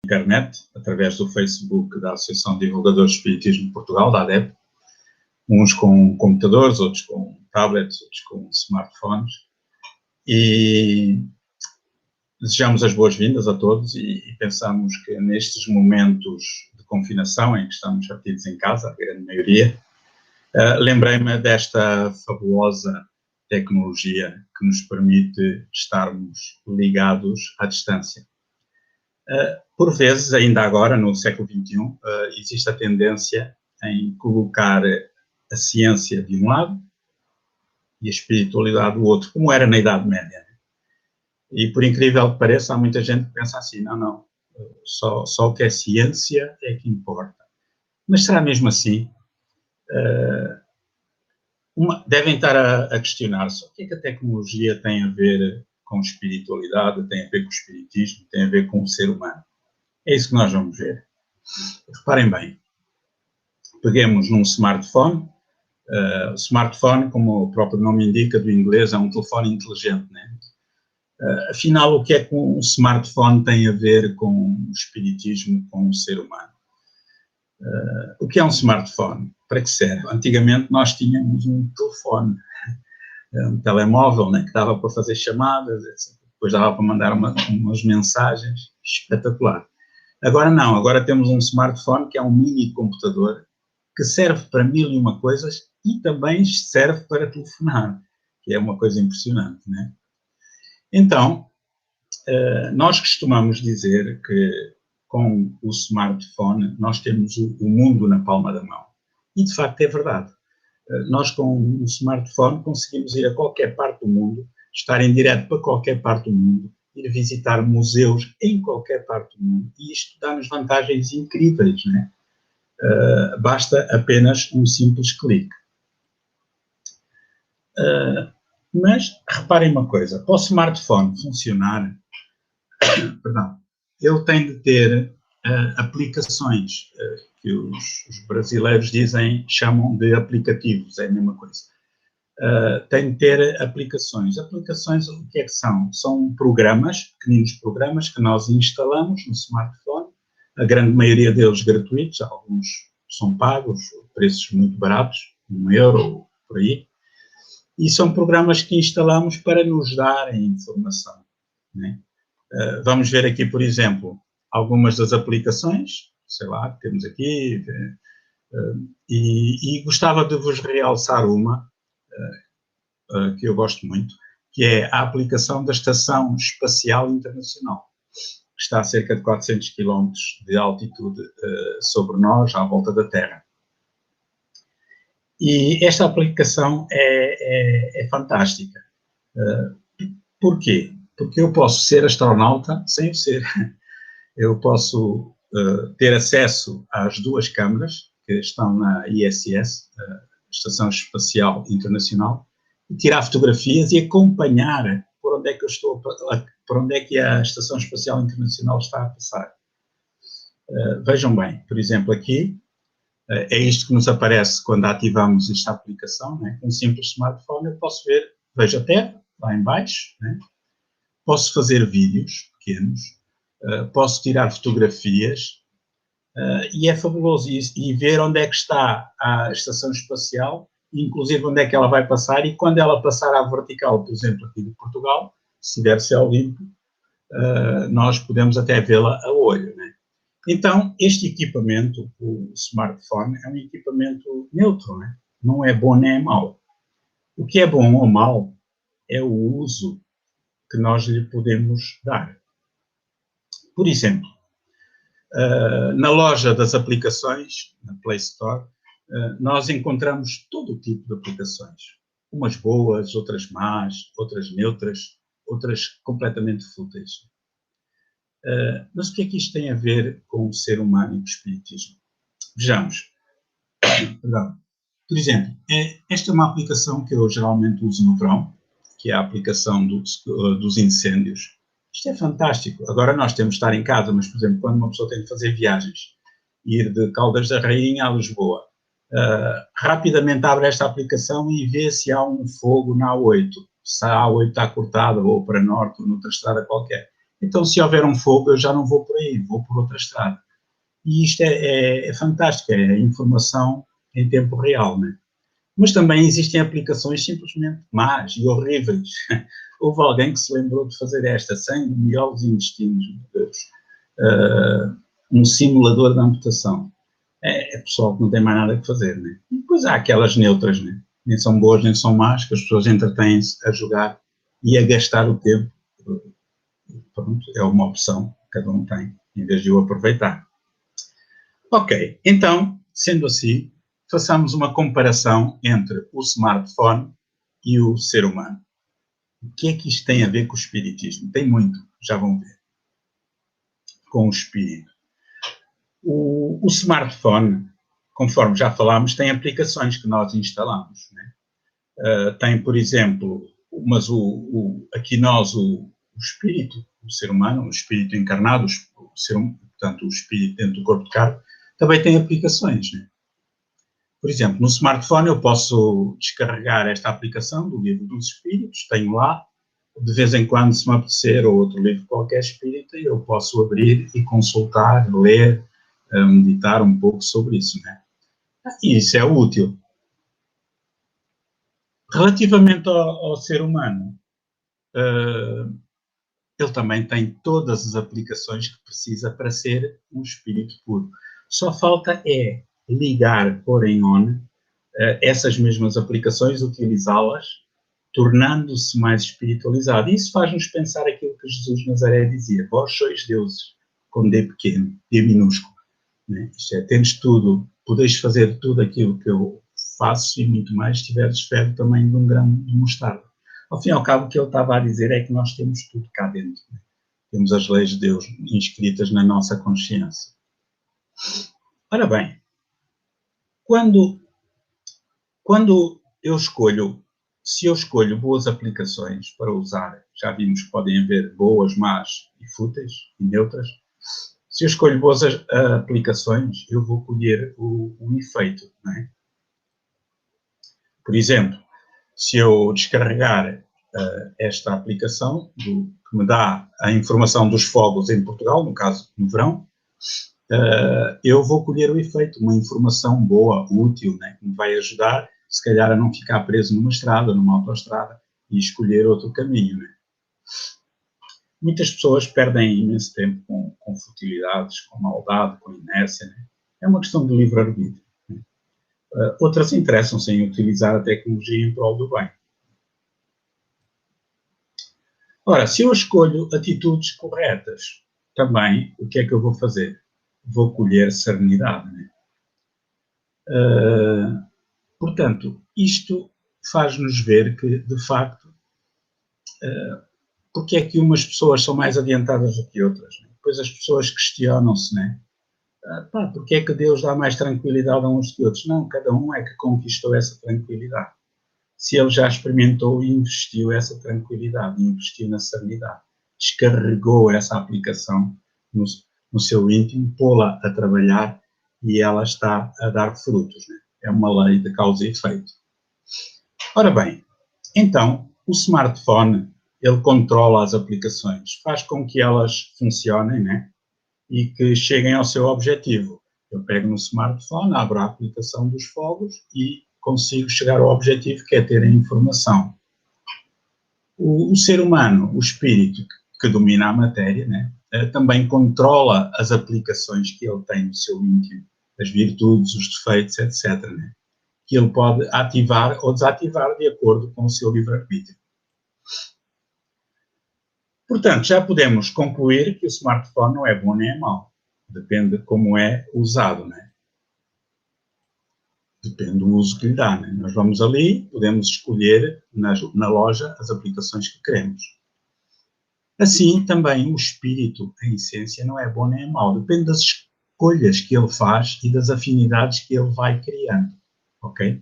internet, através do Facebook da Associação de Divulgadores de Espiritismo de Portugal, da ADEP, uns com computadores, outros com tablets, outros com smartphones, e desejamos as boas-vindas a todos e pensamos que nestes momentos de confinação em que estamos retidos em casa, a grande maioria, lembrei-me desta fabulosa tecnologia que nos permite estarmos ligados à distância. Por vezes, ainda agora, no século XXI, existe a tendência em colocar a ciência de um lado e a espiritualidade do outro, como era na Idade Média. E, por incrível que pareça, há muita gente que pensa assim, não, só o que é ciência é que importa. Mas será mesmo assim? Devem estar a questionar-se o que é que a tecnologia tem a ver com espiritualidade, tem a ver com o espiritismo, tem a ver com o ser humano. É isso que nós vamos ver. Reparem bem, peguemos num smartphone. O smartphone, como o próprio nome indica, do inglês, é um telefone inteligente, né? Afinal, o que é que um smartphone tem a ver com o espiritismo, com o ser humano? O que é um smartphone? Para que serve? Antigamente nós tínhamos um telefone, um telemóvel, né, que dava para fazer chamadas, etc. Depois dava para mandar umas mensagens, espetacular. Agora não, agora temos um smartphone que é um mini computador que serve para mil e uma coisas e também serve para telefonar, que é uma coisa impressionante, né? Então, nós costumamos dizer que com o smartphone nós temos o mundo na palma da mão. E, de facto, é verdade. Nós, com o smartphone, conseguimos ir a qualquer parte do mundo, estar em direto para qualquer parte do mundo, ir visitar museus em qualquer parte do mundo. E isto dá-nos vantagens incríveis, né? Basta apenas um simples clique. Mas, reparem uma coisa, para o smartphone funcionar, ele tem de ter aplicações que os brasileiros chamam de aplicativos, é a mesma coisa. Tem de ter aplicações. Aplicações, o que é que são? São programas, pequeninos programas que nós instalamos no smartphone, a grande maioria deles gratuitos, alguns são pagos, preços muito baratos, €1, por aí, e são programas que instalamos para nos darem informação, né? Vamos ver aqui, por exemplo, algumas das aplicações, sei lá, que temos aqui, e gostava de vos realçar uma, que eu gosto muito, que é a aplicação da Estação Espacial Internacional, que está a cerca de 400 km de altitude sobre nós, à volta da Terra. E esta aplicação é fantástica. Porquê? Porque eu posso ser astronauta sem o ser. Eu posso ter acesso às duas câmaras que estão na ISS, Estação Espacial Internacional, e tirar fotografias e acompanhar por onde é que eu estou, por onde é que a Estação Espacial Internacional está a passar. Vejam bem, por exemplo, aqui, é isto que nos aparece quando ativamos esta aplicação, né? Com um simples smartphone eu posso ver, vejo a Terra, lá em baixo, né? Posso fazer vídeos pequenos, posso tirar fotografias, e é fabuloso e ver onde é que está a estação espacial, inclusive onde é que ela vai passar, e quando ela passar à vertical, por exemplo, aqui de Portugal, se tiver céu limpo, nós podemos até vê-la a olho, né? Então, este equipamento, o smartphone, é um equipamento neutro, né? Não é bom nem é mau. O que é bom ou mau é o uso que nós lhe podemos dar. Por exemplo, na loja das aplicações, na Play Store, nós encontramos todo o tipo de aplicações. Umas boas, outras más, outras neutras, outras completamente fúteis. Mas o que é que isto tem a ver com o ser humano e o espiritismo? Vejamos. Por exemplo, esta é uma aplicação que eu geralmente uso no verão, que é a aplicação dos incêndios. Isto é fantástico. Agora nós temos de estar em casa, mas, por exemplo, quando uma pessoa tem de fazer viagens, ir de Caldas da Rainha a Lisboa, rapidamente abre esta aplicação e vê se há um fogo na A8, se a A8 está cortada ou para norte ou noutra estrada qualquer. Então, se houver um fogo, eu já não vou por aí, vou por outra estrada. E isto é fantástico, é informação em tempo real, né? Mas também existem aplicações simplesmente más e horríveis. Houve alguém que se lembrou de fazer esta, sem miolos e intestinos, meu Deus. Um simulador de amputação. É pessoal que não tem mais nada que fazer, né? E depois há aquelas neutras, né? Nem são boas nem são más, que as pessoas entretêm-se a jogar e a gastar o tempo. Pronto, é uma opção que cada um tem, em vez de o aproveitar. Ok, então, sendo assim, façamos uma comparação entre o smartphone e o ser humano. O que é que isto tem a ver com o espiritismo? Tem muito, já vão ver, com o espírito. O smartphone, conforme já falámos, tem aplicações que nós instalamos, né? Tem, por exemplo, mas aqui nós, o espírito, o ser humano, o espírito encarnado, portanto, o espírito dentro do corpo de carne, também tem aplicações, né? Por exemplo, no smartphone eu posso descarregar esta aplicação do Livro dos Espíritos, tenho lá, de vez em quando, se me apetecer, ou outro livro qualquer espírita, eu posso abrir e consultar, ler, meditar um pouco sobre isso, né? E isso é útil. Relativamente ao ser humano, ele também tem todas as aplicações que precisa para ser um espírito puro. Só falta é ligar, pôr em on, essas mesmas aplicações, utilizá-las, tornando-se mais espiritualizado. Isso faz-nos pensar aquilo que Jesus de Nazaré dizia: vós sois deuses, com D pequeno, D minúsculo. Né? Isto é, tendes tudo, podeis fazer tudo aquilo que eu faço e muito mais, se tiveres fé do tamanho de um grão de mostarda. Ao fim e ao cabo, o que ele estava a dizer é que nós temos tudo cá dentro. Né? Temos as leis de Deus inscritas na nossa consciência. Ora bem, quando eu escolho, se eu escolho boas aplicações para usar, já vimos que podem haver boas, más e fúteis e neutras, se eu escolho boas aplicações, eu vou colher o efeito, não é? Por exemplo, se eu descarregar esta aplicação que me dá a informação dos fogos em Portugal, no caso no verão, eu vou colher o efeito, uma informação boa, útil, né, que me vai ajudar, se calhar, a não ficar preso numa estrada, numa autoestrada, e escolher outro caminho. Né? Muitas pessoas perdem imenso tempo com futilidades, com maldade, com inércia. Né? É uma questão de livre-arbítrio. Né? Outras interessam-se em utilizar a tecnologia em prol do bem. Ora, se eu escolho atitudes corretas, também, o que é que eu vou fazer? Vou colher serenidade. Né? Portanto, isto faz-nos ver que, de facto, porque é que umas pessoas são mais adiantadas do que outras. Né? Depois as pessoas questionam-se, né? Porque é que Deus dá mais tranquilidade a uns que outros? Não, cada um é que conquistou essa tranquilidade. Se ele já experimentou e investiu essa tranquilidade, investiu na serenidade, descarregou essa aplicação no seu íntimo, pô-la a trabalhar e ela está a dar frutos. Né? É uma lei de causa e efeito. Ora bem, então, o smartphone, ele controla as aplicações, faz com que elas funcionem, né? E que cheguem ao seu objetivo. Eu pego no smartphone, abro a aplicação dos fogos e consigo chegar ao objetivo, que é ter a informação. O ser humano, o espírito que domina a matéria, né? Também controla as aplicações que ele tem no seu íntimo, as virtudes, os defeitos, etc., né? Que ele pode ativar ou desativar de acordo com o seu livre-arbítrio. Portanto, já podemos concluir que o smartphone não é bom nem é mau. Depende de como é usado, né? Depende do uso que lhe dá, né? Nós vamos ali, podemos escolher na loja as aplicações que queremos. Assim, também o espírito, em essência, não é bom nem é mau. Depende das escolhas que ele faz e das afinidades que ele vai criando, ok?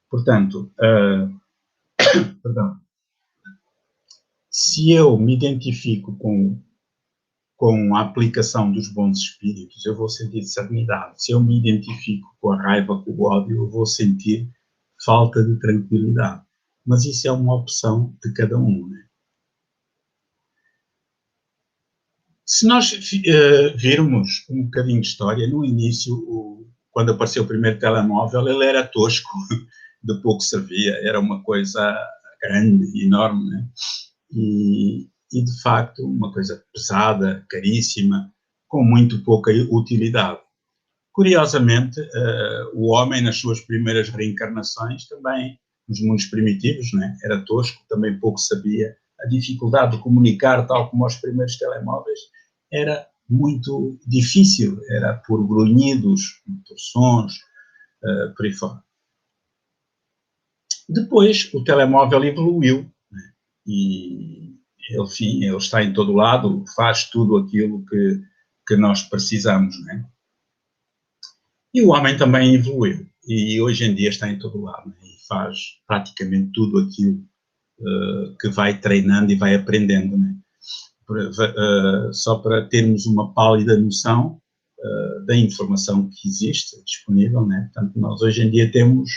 Portanto, perdão. Se eu me identifico com a aplicação dos bons espíritos, eu vou sentir serenidade. Se eu me identifico com a raiva, com o ódio, eu vou sentir falta de tranquilidade. Mas isso é uma opção de cada um, né? Se nós virmos um bocadinho de história, no início, quando apareceu o primeiro telemóvel, ele era tosco, de pouco servia, era uma coisa grande, enorme, né? E, de facto, uma coisa pesada, caríssima, com muito pouca utilidade. Curiosamente, o homem, nas suas primeiras reencarnações, também, nos mundos primitivos, né, era tosco, também pouco sabia. A dificuldade de comunicar, tal como os primeiros telemóveis, era muito difícil, era por grunhidos, por sons, por aí fora. Depois, o telemóvel evoluiu, né, e, enfim, ele está em todo lado, faz tudo aquilo que nós precisamos, né? E o homem também evoluiu, e hoje em dia está em todo lado, né, e faz praticamente tudo aquilo que vai treinando e vai aprendendo, né? Só para termos uma pálida noção da informação que existe disponível, né? Portanto, nós hoje em dia temos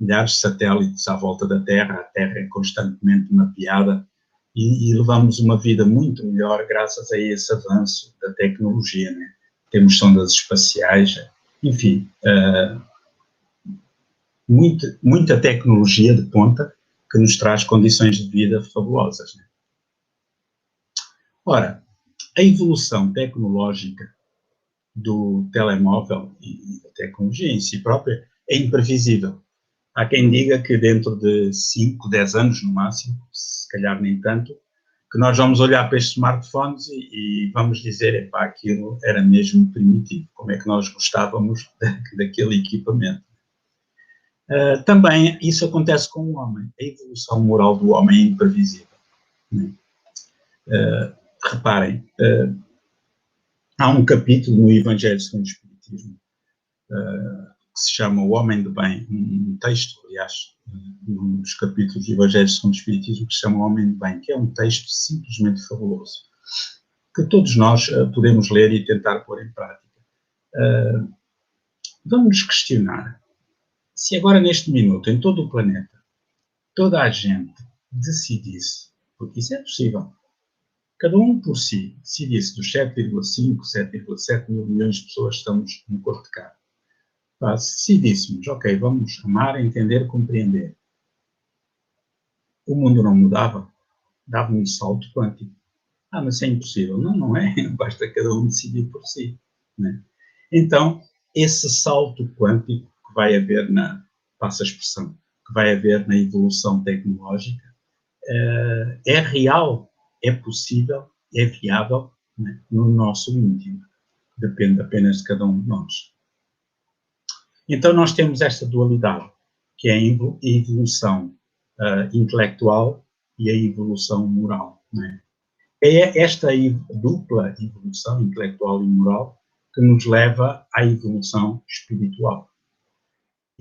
milhares de satélites à volta da Terra, a Terra é constantemente mapeada e levamos uma vida muito melhor graças a esse avanço da tecnologia, né? Temos sondas espaciais, enfim, muita tecnologia de ponta que nos traz condições de vida fabulosas, né? Ora, a evolução tecnológica do telemóvel e da tecnologia em si própria é imprevisível. Há quem diga que dentro de 5, 10 anos no máximo, se calhar nem tanto, que nós vamos olhar para estes smartphones e vamos dizer, epá, aquilo era mesmo primitivo, como é que nós gostávamos daquele equipamento. Também isso acontece com o homem, a evolução moral do homem é imprevisível, né? Reparem, há um capítulo no Evangelho segundo o Espiritismo que se chama O Homem de Bem, um texto, aliás, num dos capítulos do Evangelho segundo o Espiritismo que se chama O Homem de Bem, que é um texto simplesmente fabuloso, que todos nós podemos ler e tentar pôr em prática. Vamos nos questionar se agora neste minuto, em todo o planeta, toda a gente decidisse, porque isso é possível, cada um por si decidisse dos 7,5, 7,7 mil milhões de pessoas que estamos no corpo de carne. Se decidíssemos, ok, vamos amar, entender, compreender, o mundo não mudava, dava um salto quântico. Mas é impossível. Não, não é. Basta cada um decidir por si, né? Então, esse salto quântico que vai haver passa a expressão, que vai haver na evolução tecnológica, é real, é possível, é viável, né, no nosso íntimo. Depende apenas de cada um de nós. Então, nós temos esta dualidade, que é a evolução intelectual e a evolução moral, né? É esta dupla evolução intelectual e moral que nos leva à evolução espiritual.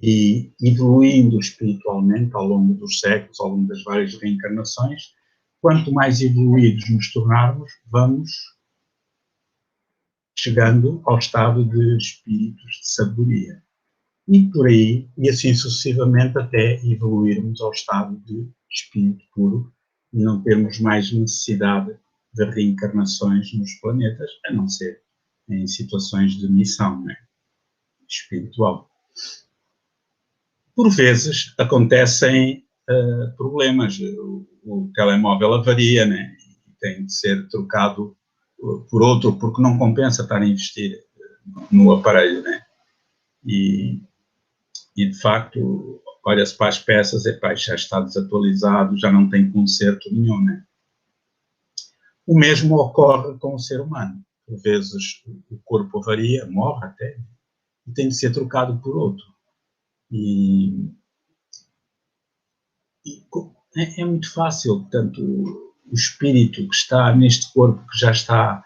E evoluindo espiritualmente ao longo dos séculos, ao longo das várias reencarnações, quanto mais evoluídos nos tornarmos, vamos chegando ao estado de espíritos de sabedoria. E por aí, e assim sucessivamente, até evoluirmos ao estado de espírito puro e não termos mais necessidade de reencarnações nos planetas, a não ser em situações de missão, né, espiritual. Por vezes acontecem problemas, o telemóvel avaria, né, e tem de ser trocado por outro, porque não compensa estar a investir no aparelho, né, e de facto olha-se para as peças, já está desatualizado, já não tem conserto nenhum, né. O mesmo ocorre com o ser humano. Por vezes o corpo avaria, morre até, e tem de ser trocado por outro. E é muito fácil, portanto, o espírito que está neste corpo, que já está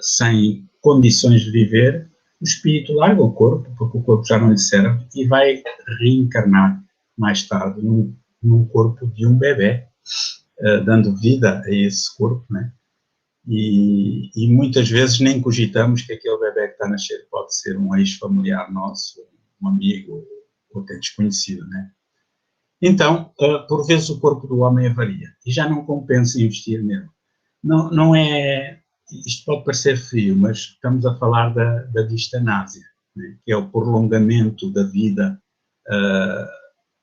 sem condições de viver, o espírito larga o corpo, porque o corpo já não lhe serve, e vai reencarnar mais tarde num corpo de um bebê, dando vida a esse corpo, né? E muitas vezes nem cogitamos que aquele bebê que está a nascer pode ser um ex-familiar nosso, um amigo, ou até desconhecido, né? Então, por vezes o corpo do homem avaria e já não compensa investir nele. Não é isto pode parecer frio, mas estamos a falar da distanásia, né? Que é o prolongamento da vida,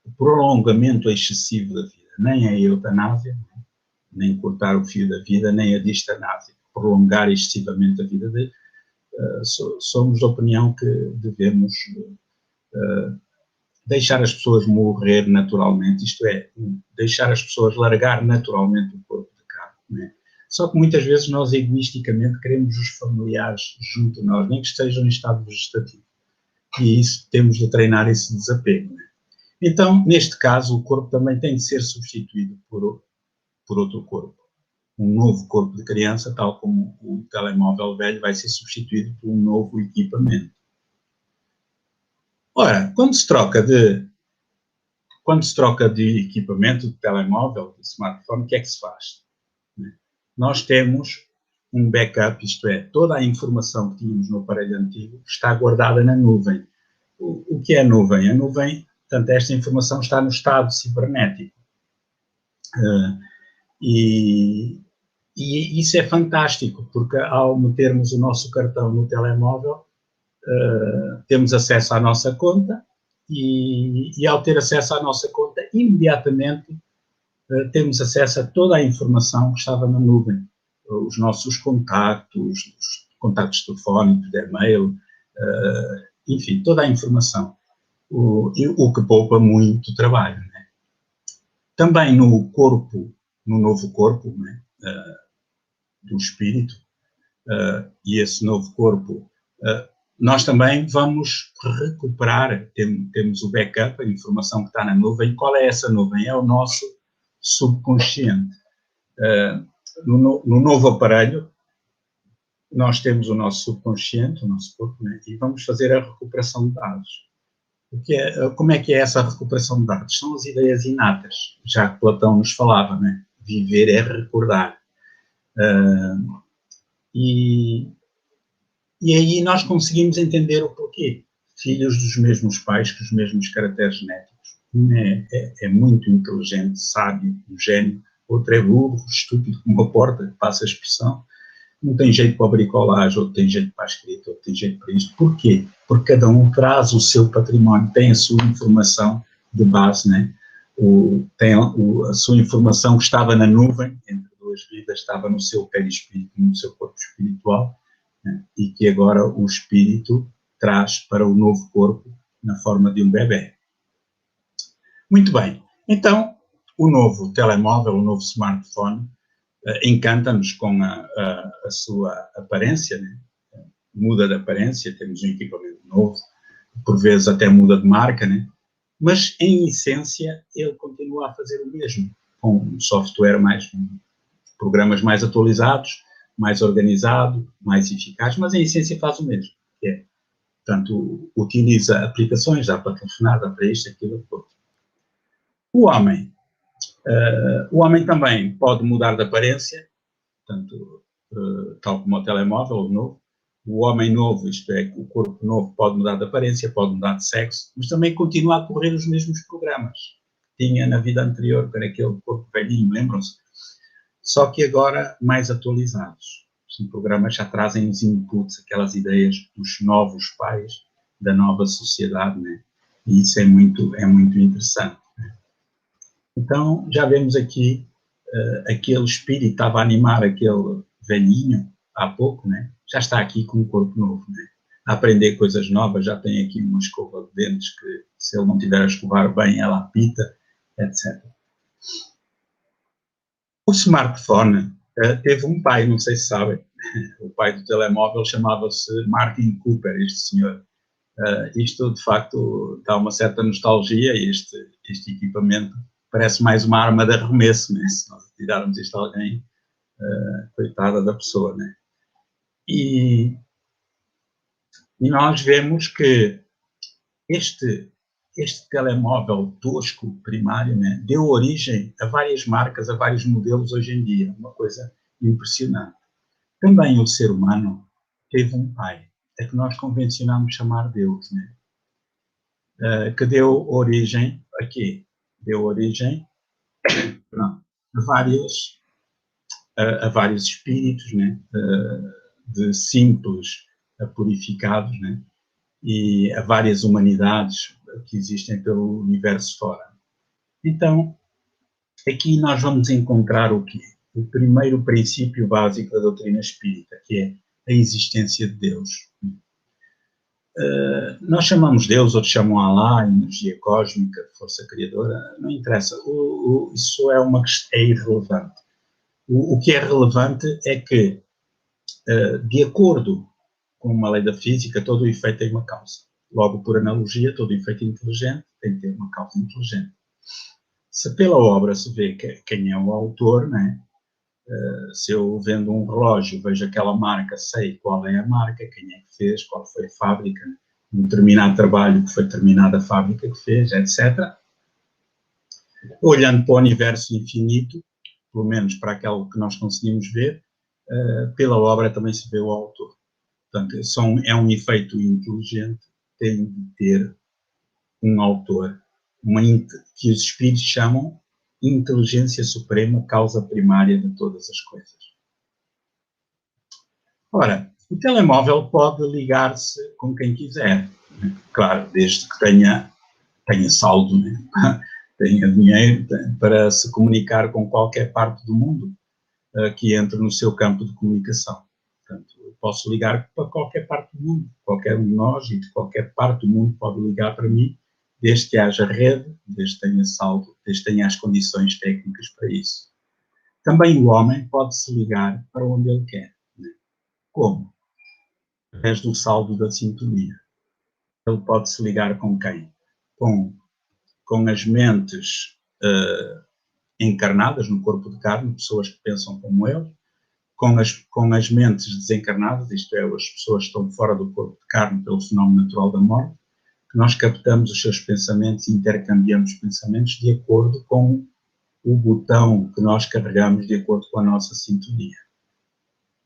o prolongamento excessivo da vida. Nem a eutanásia, nem cortar o fio da vida, nem a distanásia. Prolongar excessivamente a vida. Somos da opinião que devemos deixar as pessoas morrer naturalmente, isto é, deixar as pessoas largar naturalmente o corpo de carne, né? Só que muitas vezes nós egoisticamente queremos os familiares junto de nós, nem que estejam em estado vegetativo. E isso temos de treinar esse desapego, né? Então, neste caso, o corpo também tem de ser substituído por outro corpo. Um novo corpo de criança, tal como o telemóvel velho, vai ser substituído por um novo equipamento. Ora, quando se troca de equipamento, de telemóvel, de smartphone, o que é que se faz? Nós temos um backup, isto é, toda a informação que tínhamos no aparelho antigo está guardada na nuvem. O que é a nuvem? A nuvem, portanto, esta informação está no estado cibernético. E isso é fantástico, porque ao metermos o nosso cartão no telemóvel, temos acesso à nossa conta e ao ter acesso à nossa conta, imediatamente temos acesso a toda a informação que estava na nuvem. Os nossos contactos, os contactos telefónicos, de e-mail, enfim, toda a informação. O que poupa muito trabalho, né? Também no corpo, no novo corpo, né, do espírito, e esse novo corpo, nós também vamos recuperar, temos o backup, a informação que está na nuvem. Qual é essa nuvem? É o nosso subconsciente. No novo aparelho, nós temos o nosso subconsciente, o nosso corpo, né, e vamos fazer a recuperação de dados. Como é que é essa recuperação de dados? São as ideias inatas, já que Platão nos falava, né? Viver é recordar. E aí nós conseguimos entender o porquê. Filhos dos mesmos pais, com os mesmos caracteres genéticos. Um é muito inteligente, sábio, um gênio, outro é burro, estúpido, como uma porta, que passa a expressão. Um tem jeito para a bricolagem, outro tem jeito para a escrita, outro tem jeito para isto. Porquê? Porque cada um traz o seu património, tem a sua informação de base, né? Tem a sua informação que estava na nuvem, entre duas vidas, estava no seu perispírito, no seu corpo espiritual, né? E que agora o espírito traz para o novo corpo na forma de um bebê. Muito bem. Então, o novo telemóvel, o novo smartphone, encanta-nos com a sua aparência, né? Muda de aparência, temos um equipamento novo, por vezes até muda de marca, né? Mas em essência ele continua a fazer o mesmo, com um software programas mais atualizados, mais organizado, mais eficaz, mas em essência faz o mesmo. Portanto, utiliza aplicações, dá para telefonar, dá para isto, aquilo, tudo. O homem também pode mudar de aparência, portanto, tal como o telemóvel novo. O homem novo, isto é, o corpo novo, pode mudar de aparência, pode mudar de sexo, mas também continua a correr os mesmos programas que tinha na vida anterior, para aquele corpo velhinho, lembram-se? Só que agora mais atualizados. Os programas já trazem os inputs, aquelas ideias dos novos pais, da nova sociedade, né? E isso é muito interessante. Então, já vemos aqui aquele espírito estava a animar aquele velhinho há pouco, né? Já está aqui com um corpo novo, né? A aprender coisas novas, já tem aqui uma escova de dentes que, se ele não tiver a escovar bem, ela apita, etc. O smartphone teve um pai, não sei se sabem, o pai do telemóvel chamava-se Martin Cooper, este senhor. Isto, de facto, dá uma certa nostalgia, este equipamento parece mais uma arma de arremesso, né? Se nós tirarmos isto a alguém, coitada da pessoa, né? E nós vemos que este telemóvel tosco primário, né, deu origem a várias marcas, a vários modelos hoje em dia, uma coisa impressionante. Também o ser humano teve um pai, é que nós convencionamos chamar Deus, né? Que deu origem a quê? Deu origem a a vários espíritos, né? De simples a purificados, né? E a várias humanidades que existem pelo universo fora. Então, aqui nós vamos encontrar o quê? O primeiro princípio básico da doutrina espírita, que é a existência de Deus. Nós chamamos Deus, outros chamam Alá, energia cósmica, força criadora, não interessa. Isso é irrelevante. O que é relevante é que, de acordo com uma lei da física, todo o efeito tem uma causa. Logo, por analogia, todo efeito inteligente tem que ter uma causa inteligente. Se pela obra se vê quem é o autor, né? Se eu vendo um relógio, vejo aquela marca, sei qual é a marca, quem é que fez, qual foi a fábrica, um determinado trabalho que foi determinada a fábrica que fez, etc. Olhando para o universo infinito, pelo menos para aquilo que nós conseguimos ver, pela obra também se vê o autor. Portanto, é um efeito inteligente, tem de ter um autor, que os espíritos chamam inteligência suprema, causa primária de todas as coisas. Ora, o telemóvel pode ligar-se com quem quiser, né? Claro, desde que tenha saldo, né? Tenha dinheiro para se comunicar com qualquer parte do mundo que entre no seu campo de comunicação. Portanto, eu posso ligar para qualquer parte do mundo, qualquer um de nós e de qualquer parte do mundo pode ligar para mim, desde que haja rede, desde que tenha saldo, desde que tenha as condições técnicas para isso. Também o homem pode se ligar para onde ele quer. Né? Como? Através do saldo da sintonia. Ele pode se ligar com quem? Com as mentes encarnadas no corpo de carne, pessoas que pensam como ele, com as mentes desencarnadas, isto é, as pessoas que estão fora do corpo de carne pelo fenómeno natural da morte, que nós captamos os seus pensamentos e intercambiamos pensamentos de acordo com o botão que nós carregamos de acordo com a nossa sintonia.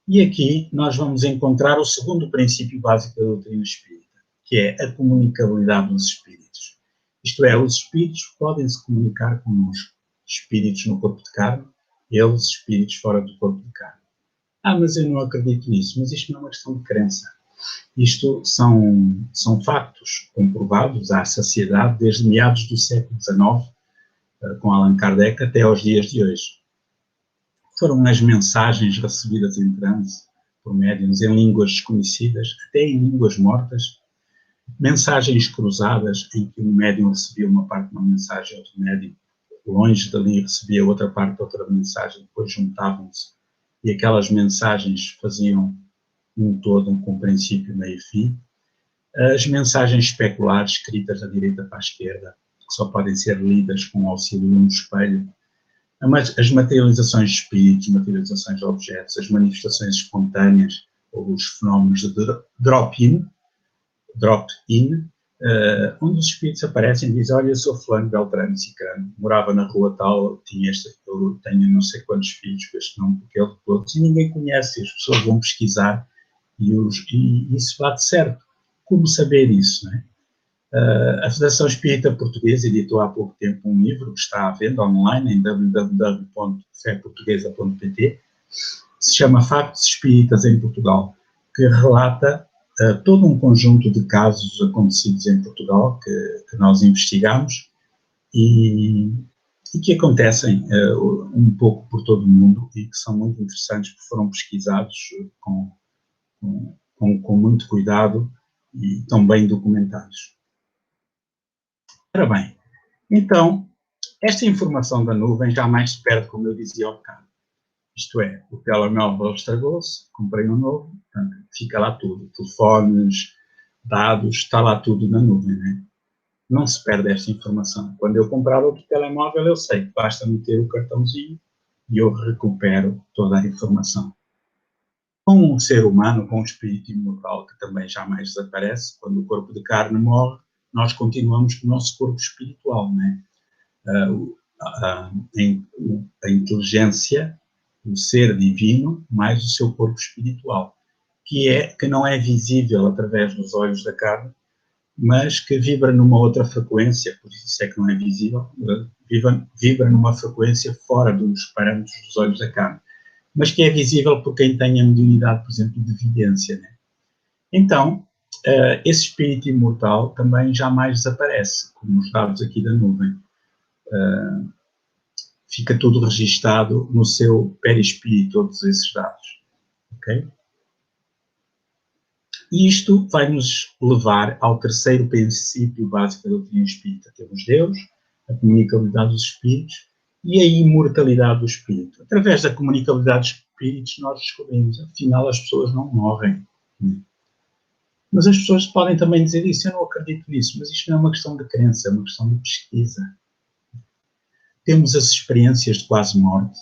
E aqui nós vamos encontrar o segundo princípio básico da doutrina espírita, que é a comunicabilidade dos espíritos. Isto é, os espíritos podem se comunicar connosco, espíritos no corpo de carne, eles espíritos fora do corpo de carne. Mas eu não acredito nisso, mas isto não é uma questão de crença. Isto são factos comprovados à saciedade desde meados do século XIX, com Allan Kardec, até aos dias de hoje. Foram as mensagens recebidas em transe por médiuns em línguas desconhecidas, até em línguas mortas, mensagens cruzadas em que um médium recebia uma parte de uma mensagem, outro médium longe dali recebia outra parte de outra mensagem, depois juntavam-se e aquelas mensagens faziam um todo, com princípio, meio e fim. As mensagens especulares escritas da direita para a esquerda, que só podem ser lidas com o auxílio de um espelho, as materializações de espíritos, materializações de objetos, as manifestações espontâneas, ou os fenómenos de drop-in, onde os espíritos aparecem e dizem, olha, eu sou fulano, beltrano, cicrano, morava na rua tal, eu tenho não sei quantos filhos com este nome, aquele, outros, e ninguém conhece, as pessoas vão pesquisar e isso bate certo. Como saber isso, não é? A Federação Espírita Portuguesa editou há pouco tempo um livro que está à venda online em www.feportuguesa.pt, se chama Factos Espíritas em Portugal, que relata todo um conjunto de casos acontecidos em Portugal que nós investigamos e que acontecem um pouco por todo o mundo e que são muito interessantes porque foram pesquisados com muito cuidado e tão bem documentados. Ora bem, então, esta informação da nuvem jamais se perde, como eu dizia ao bocado. Isto é, o telemóvel estragou-se, comprei um novo, portanto, fica lá tudo, telefones, dados, está lá tudo na nuvem, né? Não se perde esta informação. Quando eu comprar outro telemóvel, eu sei que basta meter o cartãozinho e eu recupero toda a informação. Com um ser humano, com um espírito imortal que também jamais desaparece, quando o corpo de carne morre, nós continuamos com o nosso corpo espiritual, né? A inteligência, o ser divino, mais o seu corpo espiritual, que não é visível através dos olhos da carne, mas que vibra numa outra frequência, por isso é que não é visível, vibra numa frequência fora dos parâmetros dos olhos da carne. mas que é visível por quem tem a mediunidade, por exemplo, de vidência, né? Então, esse espírito imortal também jamais desaparece, como os dados aqui da nuvem. Fica tudo registado no seu perispírito, todos esses dados. Ok? E isto vai nos levar ao terceiro princípio básico da doutrina espírita. Temos Deus, a comunicabilidade dos espíritos e a imortalidade do espírito. Através da comunicabilidade dos espíritos nós descobrimos, afinal as pessoas não morrem. Mas as pessoas podem também dizer isso, eu não acredito nisso, mas isto não é uma questão de crença, é uma questão de pesquisa. Temos as experiências de quase morte,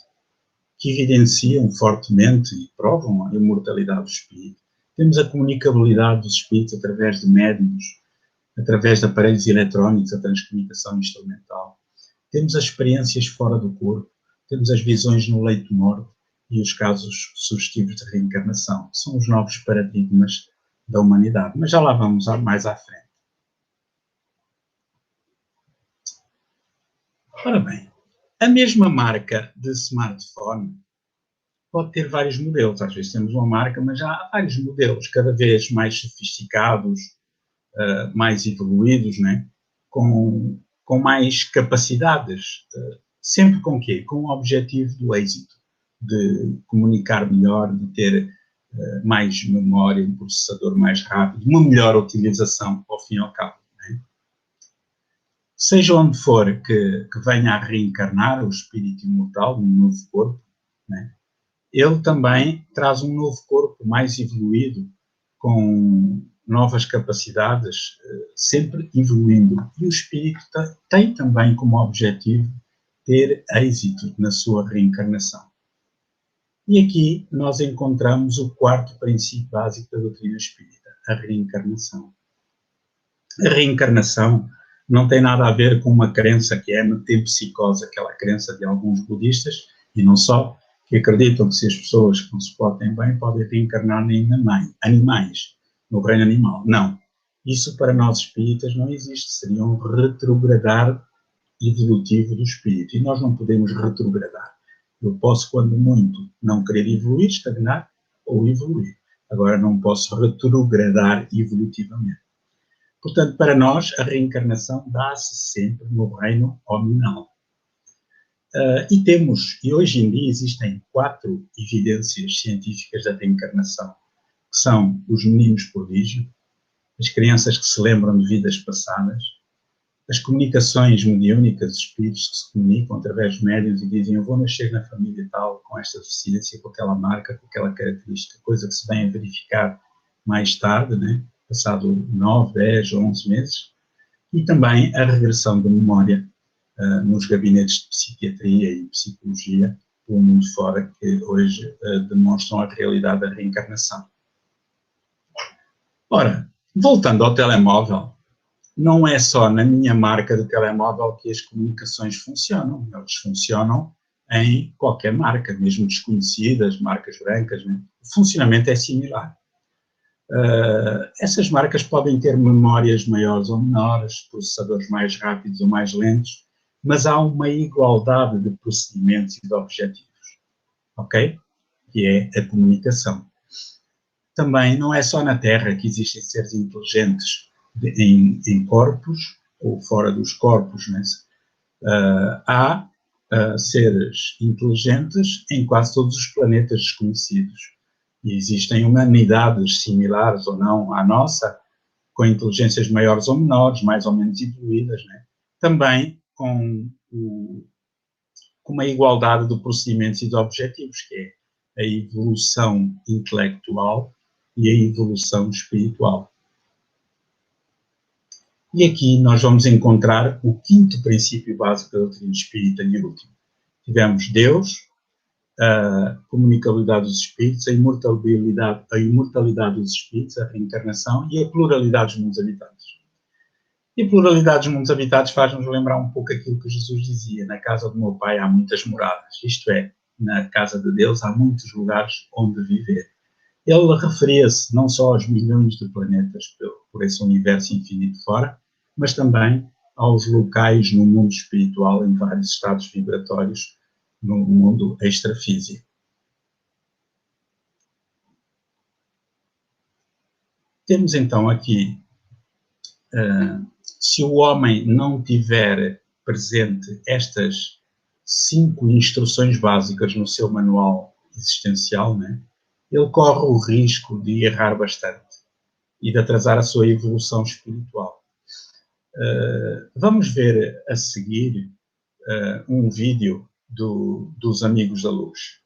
que evidenciam fortemente e provam a imortalidade do espírito. Temos a comunicabilidade dos espíritos através de médiuns, através de aparelhos eletrónicos, a transcomunicação instrumental. Temos as experiências fora do corpo, temos as visões no leito de morte e os casos sugestivos de reencarnação. São os novos paradigmas da humanidade, mas já lá vamos mais à frente. Ora bem, a mesma marca de smartphone pode ter vários modelos. Às vezes temos uma marca, mas já há vários modelos, cada vez mais sofisticados, mais evoluídos, né? com mais capacidades. Sempre com quê? Com o objetivo do êxito, de comunicar melhor, de ter mais memória, um processador mais rápido, uma melhor utilização, ao fim e ao cabo. Né? Seja onde for que venha a reencarnar o espírito imortal num novo corpo, né? Ele também traz um novo corpo mais evoluído, com novas capacidades, sempre evoluindo. E o espírito tem também como objetivo ter êxito na sua reencarnação. E aqui nós encontramos o quarto princípio básico da doutrina espírita, a reencarnação. A reencarnação não tem nada a ver com uma crença que é metempsicose, aquela crença de alguns budistas, e não só, que acreditam que se as pessoas que não se portem bem podem reencarnar em animais, no reino animal. Não. Isso para nós espíritas não existe, seria um retrogradar evolutivo do espírito, e nós não podemos retrogradar. Eu posso, quando muito, não querer evoluir, estagnar ou evoluir. Agora não posso retrogradar evolutivamente. Portanto, para nós, a reencarnação dá-se sempre no reino hominal. E hoje em dia existem 4 evidências científicas da reencarnação, que são os meninos prodígio, as crianças que se lembram de vidas passadas, as comunicações mediúnicas, os espíritos que se comunicam através de médiuns e dizem eu vou nascer na família tal, com esta deficiência, com aquela marca, com aquela característica, coisa que se vem a verificar mais tarde, né? Passado 9, 10, 11 meses, e também a regressão da memória nos gabinetes de psiquiatria e psicologia pelo mundo fora, que hoje demonstram a realidade da reencarnação. Ora, voltando ao telemóvel, não é só na minha marca de telemóvel que as comunicações funcionam, elas funcionam em qualquer marca, mesmo desconhecidas, marcas brancas, né? O funcionamento é similar. Essas marcas podem ter memórias maiores ou menores, processadores mais rápidos ou mais lentos, mas há uma igualdade de procedimentos e de objetivos, ok? Que é a comunicação. Também não é só na Terra que existem seres inteligentes em corpos ou fora dos corpos, né? Há seres inteligentes em quase todos os planetas desconhecidos. E existem humanidades similares ou não à nossa, com inteligências maiores ou menores, mais ou menos evoluídas, né? Também com uma igualdade de procedimentos e de objetivos, que é a evolução intelectual e a evolução espiritual. E aqui nós vamos encontrar o quinto princípio básico da doutrina espírita e o último. Tivemos Deus, a comunicabilidade dos espíritos, a imortalidade dos espíritos, a reencarnação e a pluralidade dos mundos habitados. E a pluralidade dos mundos habitados faz-nos lembrar um pouco aquilo que Jesus dizia: na casa do meu pai há muitas moradas, isto é, na casa de Deus há muitos lugares onde viver. Ele referia-se não só aos milhões de planetas por esse universo infinito fora, mas também aos locais no mundo espiritual, em vários estados vibratórios, no mundo extrafísico. Temos então aqui, se o homem não tiver presente estas 5 instruções básicas no seu manual existencial, né, ele corre o risco de errar bastante e de atrasar a sua evolução espiritual. Vamos ver a seguir um vídeo dos Amigos da Luz.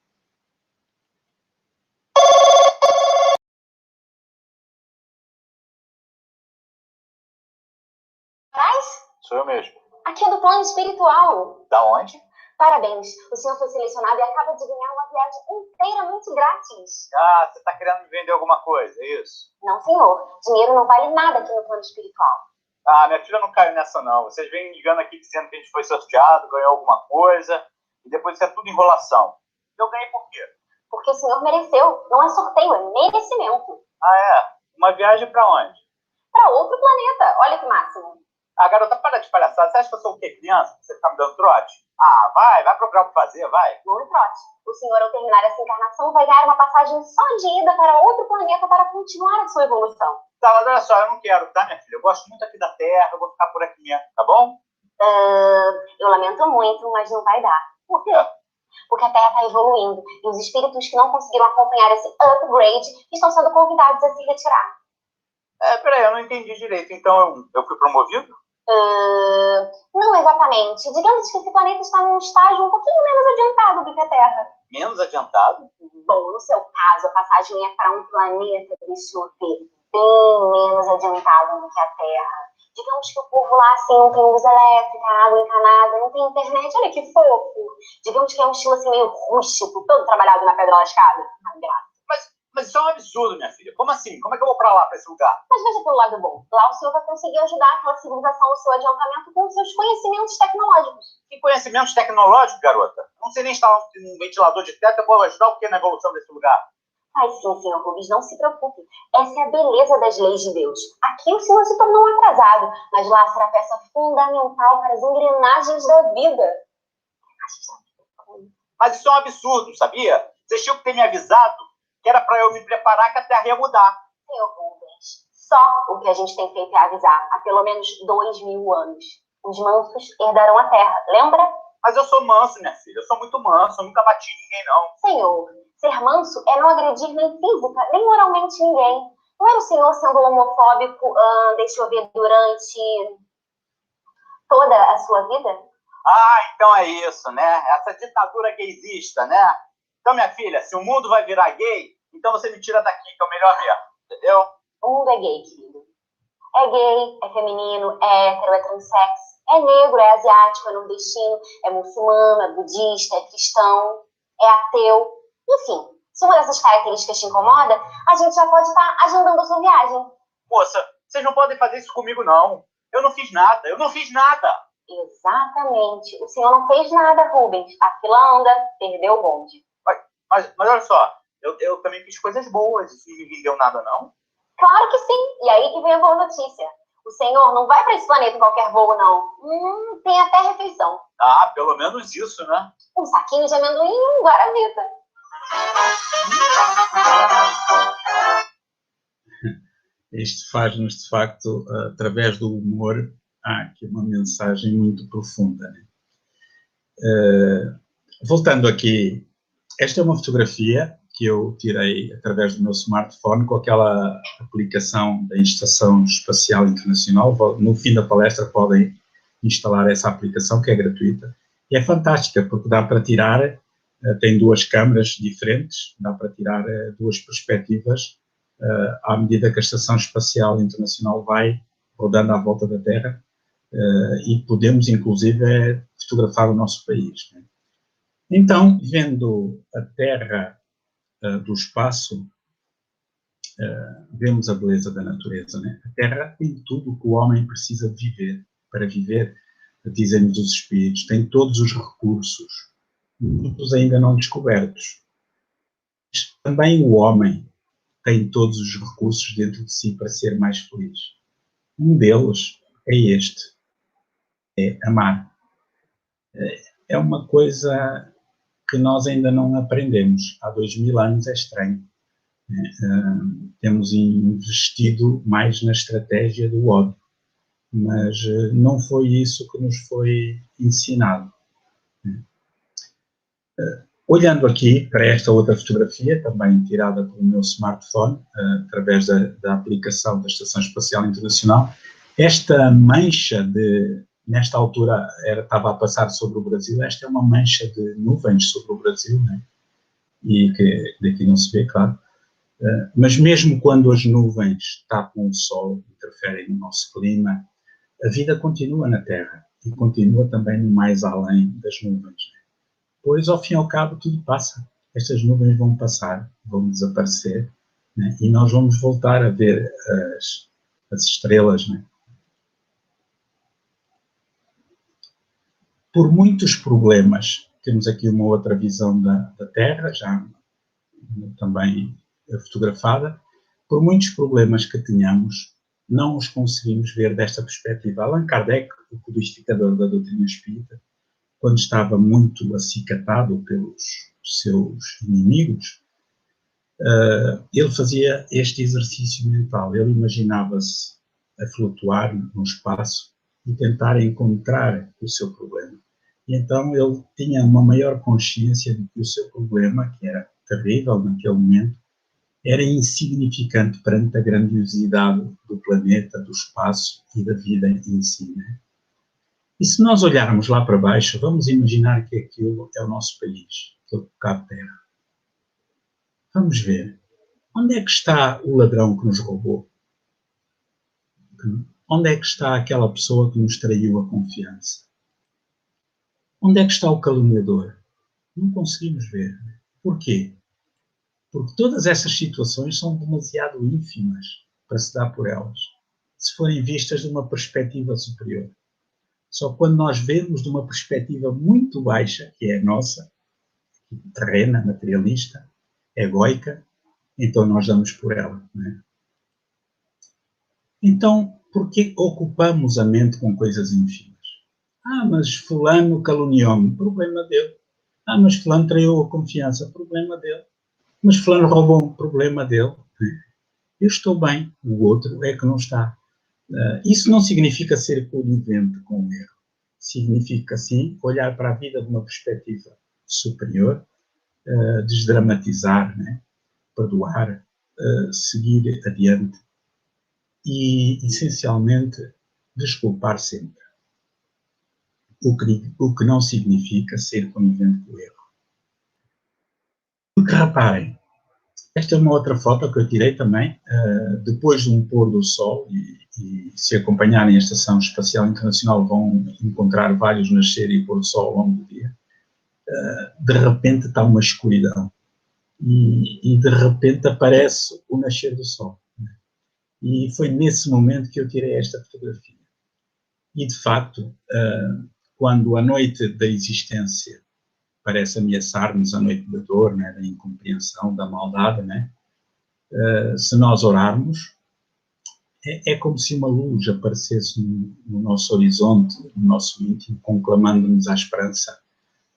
Sou eu mesmo. Aqui é do plano espiritual. Da onde? Parabéns, o senhor foi selecionado e acaba de ganhar uma viagem inteiramente grátis. Ah, você tá querendo me vender alguma coisa, é isso? Não, senhor. Dinheiro não vale nada aqui no plano espiritual. Ah, minha filha não caiu nessa não. Vocês vêm me ligando aqui dizendo que a gente foi sorteado, ganhou alguma coisa, e depois isso é tudo enrolação. Eu ganhei por quê? Porque o senhor mereceu. Não é sorteio, é merecimento. Ah, é? Uma viagem pra onde? Para outro planeta. Olha que máximo. Ah, garota, para de palhaçada. Você acha que eu sou o quê? Criança? Você fica me dando trote? Ah, vai procurar o que fazer, vai. Não é trote. O senhor, ao terminar essa encarnação, vai ganhar uma passagem só de ida para outro planeta para continuar a sua evolução. Tá, mas olha só, eu não quero, tá, minha filha? Eu gosto muito aqui da Terra, eu vou ficar por aqui mesmo, tá bom? Eu lamento muito, mas não vai dar. Por quê? Porque a Terra está evoluindo e os espíritos que não conseguiram acompanhar esse upgrade estão sendo convidados a se retirar. Peraí, eu não entendi direito. Então eu fui promovido? Não exatamente. Digamos que esse planeta está num estágio um pouquinho menos adiantado do que a Terra. Menos adiantado? Bom, no seu caso, a passagem é para um planeta, deixa eu ver, bem menos adiantado do que a Terra. Digamos que o povo lá, assim, não tem luz elétrica, água encanada, não tem internet, olha que fofo. Digamos que é um estilo assim meio rústico, todo trabalhado na pedra lascada. Mas isso é um absurdo, minha filha. Como assim? Como é que eu vou pra lá, pra esse lugar? Mas veja pelo lado bom. Lá o senhor vai conseguir ajudar aquela civilização no seu adiantamento com os seus conhecimentos tecnológicos. Que conhecimentos tecnológicos, garota? Não sei nem instalar um ventilador de teto, eu vou ajudar o que na evolução desse lugar? Ai, sim, senhor Rubens, não se preocupe. Essa é a beleza das leis de Deus. Aqui o senhor se tornou um atrasado, mas lá será peça fundamental para as engrenagens da vida. Mas isso é um absurdo, sabia? Vocês tinham que ter me avisado que era para eu me preparar que a Terra ia mudar. Senhor Rubens, só o que a gente tem feito é avisar há pelo menos 2000 anos. Os mansos herdarão a Terra, lembra? Mas eu sou manso, minha filha. Eu sou muito manso. Eu nunca bati ninguém, não. Senhor, ser manso é não agredir nem física, nem moralmente ninguém. Não era o senhor sendo homofóbico, deixa eu ver, durante toda a sua vida? Ah, então é isso, né? Essa ditadura gaysista, né? Então, minha filha, se o mundo vai virar gay, então você me tira daqui, que é o melhor mesmo. Entendeu? O mundo é gay, querido. É gay, é feminino, é hétero, é transexo, é negro, é asiático, é nordestino, é muçulmano, é budista, é cristão, é ateu. Enfim, se uma dessas características te incomoda, a gente já pode estar agendando a sua viagem. Moça, vocês não podem fazer isso comigo, não. Eu não fiz nada, eu não fiz nada. Exatamente. O senhor não fez nada, Rubens. A fila anda, perdeu o bonde. Mas olha só, eu também fiz coisas boas. Isso não me rendeu nada, não? Claro que sim. E aí que vem a boa notícia. O senhor não vai para esse planeta em qualquer voo, não. Tem até refeição. Ah, pelo menos isso, né? Um saquinho de amendoim e um guaravita. Isto faz-nos, de facto, através do humor, há aqui uma mensagem muito profunda. Né? Voltando aqui, esta é uma fotografia que eu tirei através do meu smartphone com aquela aplicação da Estação Espacial Internacional. No fim da palestra podem instalar essa aplicação, que é gratuita. E é fantástica, porque dá para tirar, tem 2 câmaras diferentes, dá para tirar 2 perspectivas à medida que a Estação Espacial Internacional vai rodando à volta da Terra, e podemos, inclusive, fotografar o nosso país. Né? Então, vendo a Terra do espaço, vemos a beleza da natureza. Né? A Terra tem tudo o que o homem precisa viver, para viver, dizem-nos os espíritos, tem todos os recursos, muitos ainda não descobertos. Mas também o homem tem todos os recursos dentro de si para ser mais feliz. Um deles é este, é amar. É uma coisa que nós ainda não aprendemos. Há 2000 anos é estranho. Temos investido mais na estratégia do ódio, mas não foi isso que nos foi ensinado. Olhando aqui para esta outra fotografia, também tirada pelo meu smartphone, através da aplicação da Estação Espacial Internacional, esta mancha nesta altura estava a passar sobre o Brasil, esta é uma mancha de nuvens sobre o Brasil, né? E que daqui não se vê, claro. Mas mesmo quando as nuvens tapam o sol, interferem no nosso clima, a vida continua na Terra e continua também no mais além das nuvens. Pois, ao fim e ao cabo, tudo passa. Estas nuvens vão passar, vão desaparecer, né? E nós vamos voltar a ver as estrelas, né? Por muitos problemas, temos aqui uma outra visão da Terra, já também fotografada, por muitos problemas que tenhamos, não os conseguimos ver desta perspectiva. Allan Kardec, o codificador da doutrina espírita, quando estava muito acicatado pelos seus inimigos, ele fazia este exercício mental. Ele imaginava-se a flutuar no espaço e tentar encontrar o seu problema. E então ele tinha uma maior consciência de que o seu problema, que era terrível naquele momento, era insignificante perante a grandiosidade do planeta, do espaço e da vida em si, né? E se nós olharmos lá para baixo, vamos imaginar que aquilo é o nosso país, aquele bocado de terra. Vamos ver. Onde é que está o ladrão que nos roubou? Onde é que está aquela pessoa que nos traiu a confiança? Onde é que está o caluniador? Não conseguimos ver. Porquê? Porque todas essas situações são demasiado ínfimas para se dar por elas, se forem vistas de uma perspectiva superior. Só quando nós vemos de uma perspectiva muito baixa, que é a nossa, terrena, materialista, egoica, então nós damos por ela, né? Então, por que ocupamos a mente com coisas ínfimas? Mas fulano caluniou-me, problema dele. Mas fulano traiu a confiança, problema dele. Mas fulano roubou, problema dele. Eu estou bem, o outro é que não está. Isso não significa ser conivente com o erro. Significa, sim, olhar para a vida de uma perspectiva superior, desdramatizar, né? Perdoar, seguir adiante e, essencialmente, desculpar sempre. O que não significa ser conivente com o erro. Porque, reparem, esta é uma outra foto que eu tirei também, depois de um pôr do sol, e se acompanharem a Estação Espacial Internacional vão encontrar vários nascer e pôr do sol ao longo do dia. De repente está uma escuridão e de repente aparece o nascer do sol. E foi nesse momento que eu tirei esta fotografia. E, de facto, quando a noite da existência parece ameaçar-nos, a noite da dor, né, da incompreensão, da maldade, né, se nós orarmos, é como se uma luz aparecesse no nosso horizonte, no nosso íntimo, conclamando-nos à esperança,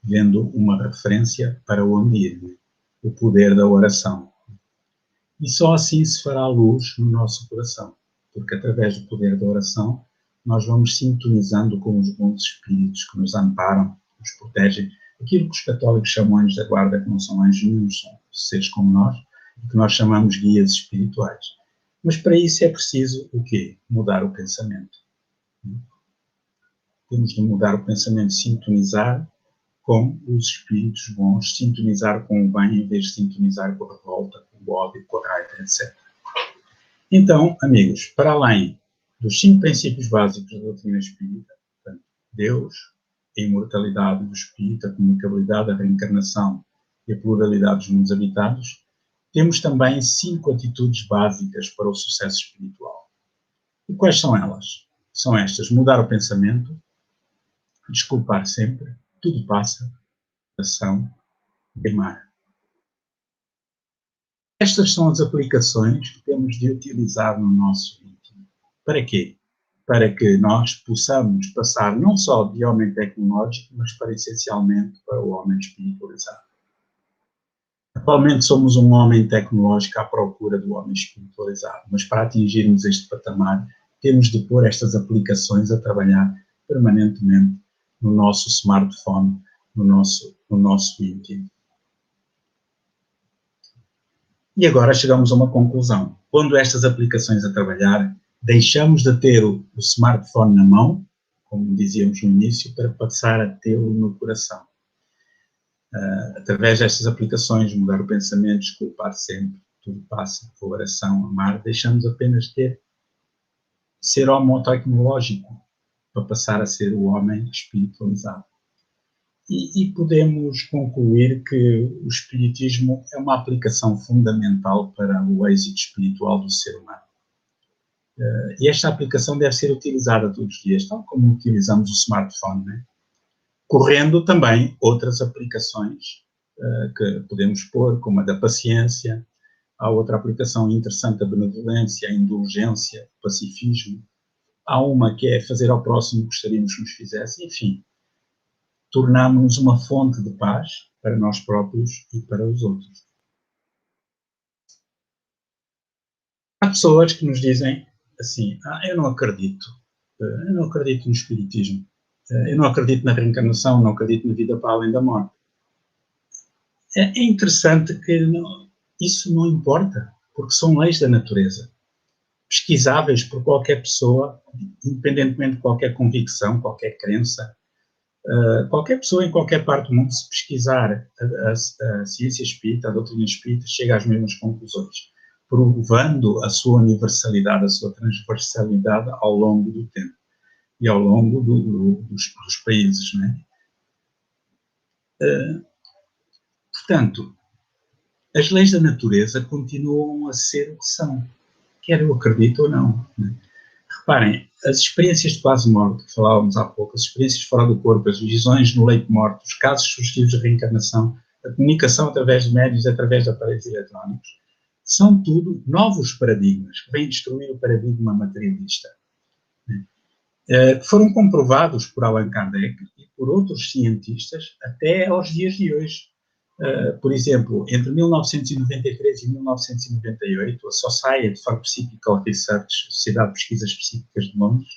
vendo uma referência para onde ir, né, o poder da oração. E só assim se fará luz no nosso coração, porque através do poder da oração nós vamos sintonizando com os bons espíritos que nos amparam, nos protegem, aquilo que os católicos chamam anjos da guarda, que não são anjos nenhum, são seres como nós, e que nós chamamos guias espirituais. Mas para isso é preciso o quê? Mudar o pensamento. Temos de mudar o pensamento, sintonizar com os espíritos bons, sintonizar com o bem, em vez de sintonizar com a revolta, com o ódio, com a raiva, etc. Então, amigos, para além dos 5 princípios básicos da doutrina espírita, portanto, Deus, a imortalidade do espírito, a comunicabilidade, a reencarnação e a pluralidade dos mundos habitados, temos também 5 atitudes básicas para o sucesso espiritual. E quais são elas? São estas: mudar o pensamento, desculpar sempre, tudo passa, ação, amar. Estas são as aplicações que temos de utilizar no nosso íntimo. Para quê? Para que nós possamos passar não só de homem tecnológico, mas para essencialmente para o homem espiritualizado. Atualmente somos um homem tecnológico à procura do homem espiritualizado, mas para atingirmos este patamar, temos de pôr estas aplicações a trabalhar permanentemente no nosso smartphone, no nosso íntimo. E agora chegamos a uma conclusão. Pondo estas aplicações a trabalhar, deixamos de ter o smartphone na mão, como dizíamos no início, para passar a tê-lo no coração. Através destas aplicações, mudar o pensamento, desculpar sempre, tudo passa, a oração, amar, deixamos apenas de ser homo tecnológico para passar a ser o homem espiritualizado. E podemos concluir que o espiritismo é uma aplicação fundamental para o êxito espiritual do ser humano. E esta aplicação deve ser utilizada todos os dias, tal como utilizamos o smartphone, né? Correndo também outras aplicações que podemos pôr, como a da paciência, há outra aplicação interessante, a benevolência, a indulgência, o pacifismo, há uma que é fazer ao próximo o que gostaríamos que nos fizesse, enfim, tornamos-nos uma fonte de paz para nós próprios e para os outros. Há pessoas que nos dizem assim, eu não acredito no espiritismo, eu não acredito na reencarnação, não acredito na vida para além da morte. É interessante que isso não importa, porque são leis da natureza, pesquisáveis por qualquer pessoa, independentemente de qualquer convicção, qualquer crença. Qualquer pessoa em qualquer parte do mundo, se pesquisar a ciência espírita, a doutrina espírita, chega às mesmas conclusões, provando a sua universalidade, a sua transversalidade ao longo do tempo e ao longo dos países, né? Portanto, as leis da natureza continuam a ser o que são, quer eu acredito ou não, né? Reparem, as experiências de quase morte, que falávamos há pouco, as experiências fora do corpo, as visões no leito de morte, os casos sugestivos de reencarnação, a comunicação através de médios, através de aparelhos eletrónicos, são tudo novos paradigmas que vêm destruir o paradigma materialista, que foram comprovados por Allan Kardec e por outros cientistas até aos dias de hoje. Por exemplo, entre 1993 e 1998, a Society for Psychical Research, Sociedade de Pesquisas Psíquicas de Londres,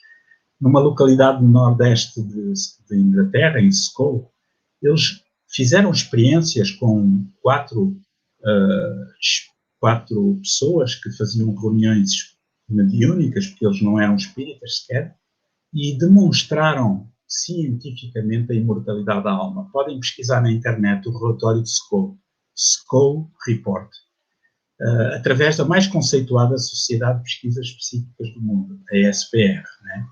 numa localidade no nordeste de Inglaterra, em Scone, eles fizeram experiências com quatro pessoas que faziam reuniões mediúnicas, porque eles não eram espíritas sequer, e demonstraram cientificamente a imortalidade da alma. Podem pesquisar na internet o relatório de Scone Report, através da mais conceituada Sociedade de Pesquisas Psíquicas do mundo, a ESPR, né?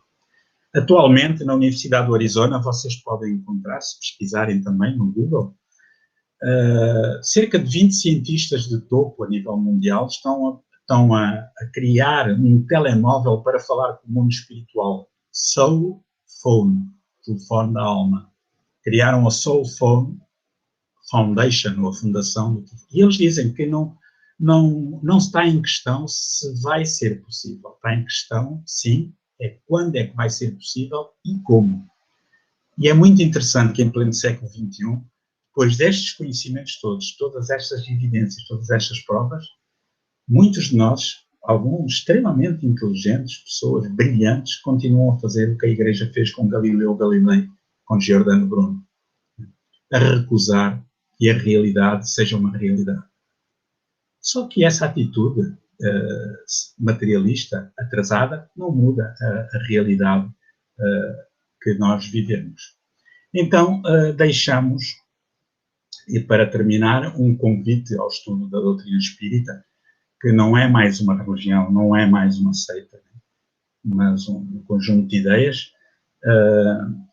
Atualmente, na Universidade do Arizona, vocês podem encontrar, se pesquisarem também no Google, cerca de 20 cientistas de topo a nível mundial estão a criar um telemóvel para falar com o mundo espiritual, Soul Phone, telefone da alma. Criaram a Soul Phone Foundation, ou a fundação, e eles dizem que não está em questão se vai ser possível, está em questão, sim, é quando é que vai ser possível e como. E é muito interessante que em pleno século XXI, depois destes conhecimentos todos, todas estas evidências, todas estas provas, muitos de nós, alguns extremamente inteligentes, pessoas brilhantes, continuam a fazer o que a Igreja fez com Galileu Galilei, com Giordano Bruno, a recusar que a realidade seja uma realidade. Só que essa atitude materialista, atrasada, não muda a realidade que nós vivemos. Então, deixamos, e para terminar, um convite ao estudo da doutrina espírita, que não é mais uma religião, não é mais uma seita, mas um conjunto de ideias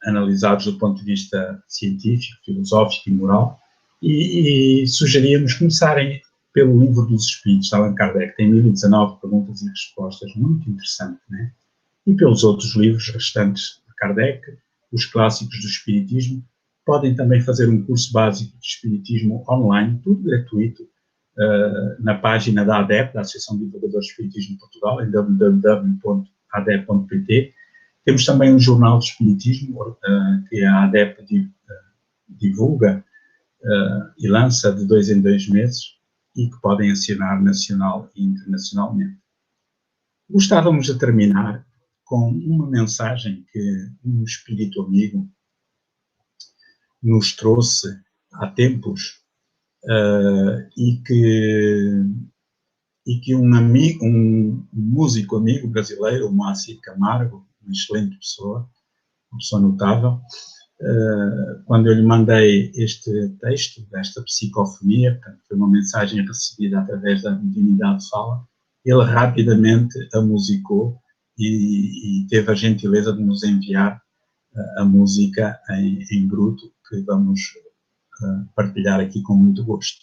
analisados do ponto de vista científico, filosófico e moral, e sugeríamos começarem pelo Livro dos Espíritos, de Allan Kardec, tem 1019 perguntas e respostas, muito interessante, né? E pelos outros livros restantes de Kardec, os clássicos do Espiritismo. Podem também fazer um curso básico de Espiritismo online, tudo gratuito, na página da ADEP, da Associação de Divulgadores de Espiritismo de Portugal, em www.adep.pt. Temos também um jornal de Espiritismo, que a ADEP divulga, e lança de 2 em 2 meses e que podem assinar nacional e internacionalmente. Gostávamos de terminar com uma mensagem que um espírito amigo nos trouxe há tempos e que um músico amigo brasileiro, o Moacir Camargo, uma excelente pessoa, uma pessoa notável, quando eu lhe mandei este texto, desta psicofonia, portanto, foi uma mensagem recebida através da mediunidade de fala, ele rapidamente a musicou e teve a gentileza de nos enviar a música em bruto, que vamos partilhar aqui com muito gosto.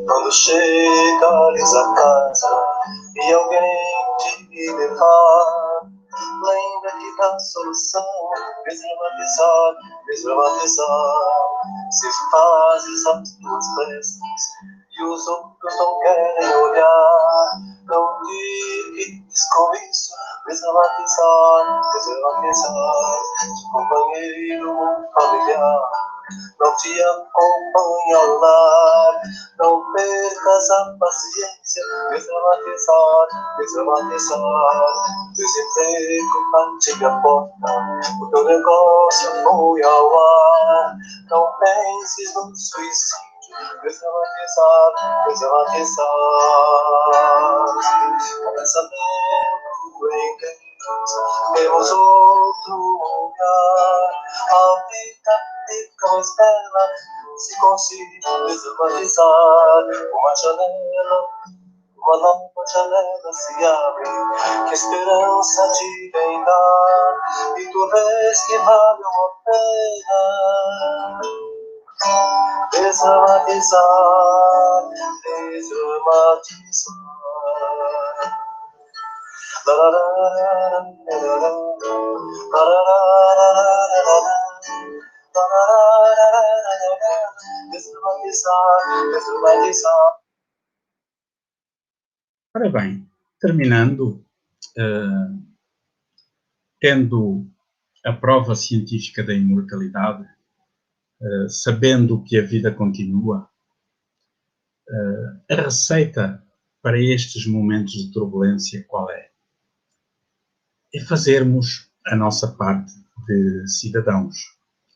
Quando chegares a casa e alguém te levar, lembra que dá solução, desdramatizar. Se fazes as tuas preces e os outros não querem olhar, não fiques com isso, desdramatizar. Se companheiro familiar não te acompanha ao lar, não percas a paciência, desdramatizar. Desemprego bate a porta, o teu negócio foi ao ar, não penses no suicídio, desdramatizar. Começa dentro em Deus, temos outro olhar, a vida fica mais bela se consigo desdramatizar. Uma nova janela se abre, que esperança te vem dar, e tu vês que valeu a pena desdramatizar. Desdramatizar. Ora bem, terminando, tendo a prova científica da imortalidade, sabendo que a vida continua, a receita para estes momentos de turbulência qual é? É fazermos a nossa parte de cidadãos,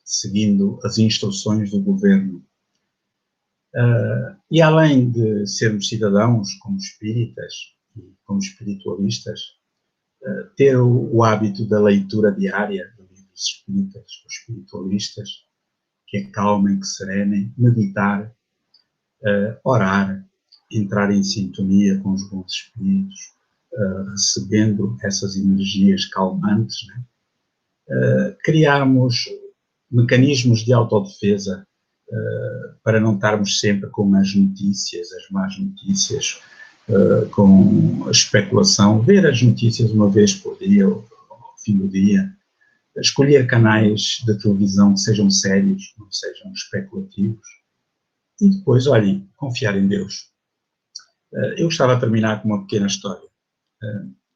seguindo as instruções do governo. E além de sermos cidadãos como espíritas e como espiritualistas, ter o hábito da leitura diária de livros espíritas ou espiritualistas, que acalmem, que serenem, meditar, orar, entrar em sintonia com os bons espíritos, recebendo essas energias calmantes, né? Criarmos mecanismos de autodefesa para não estarmos sempre com as notícias, as más notícias, com a especulação, ver as notícias uma vez por dia, ou ao fim do dia, escolher canais de televisão que sejam sérios, não sejam especulativos, e depois, olhem, confiar em Deus. Eu gostava de terminar com uma pequena história.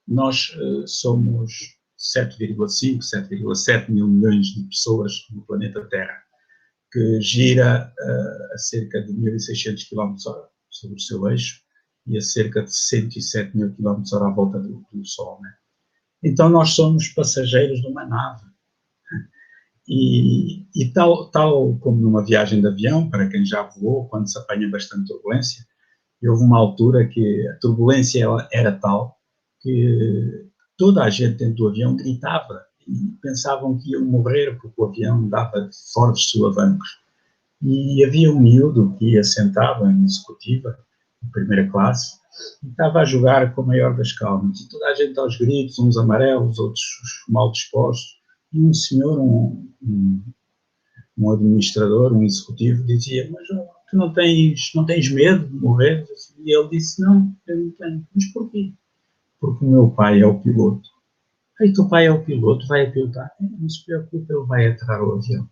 Nós somos 7,5, 7,7 mil milhões de pessoas no planeta Terra, que gira a cerca de 1.600 km/h sobre o seu eixo e a cerca de 107 mil km/h à volta do Sol, né? Então nós somos passageiros de uma nave. E tal como numa viagem de avião, para quem já voou, quando se apanha bastante turbulência, houve uma altura que a turbulência era tal que toda a gente dentro do avião gritava e pensavam que iam morrer porque o avião dava fortes solavancos. E havia um miúdo que assentava em executiva, em primeira classe, e estava a jogar com a maior das calmas. E toda a gente aos gritos, uns amarelos, outros mal dispostos. E um senhor, um administrador, um executivo, dizia: mas tu não tens medo de morrer? E ele disse: não, eu não tenho. Mas porquê? Porque o meu pai é o piloto. E teu pai é o piloto, vai a pilotar? Não se preocupe, ele vai aterrar o avião.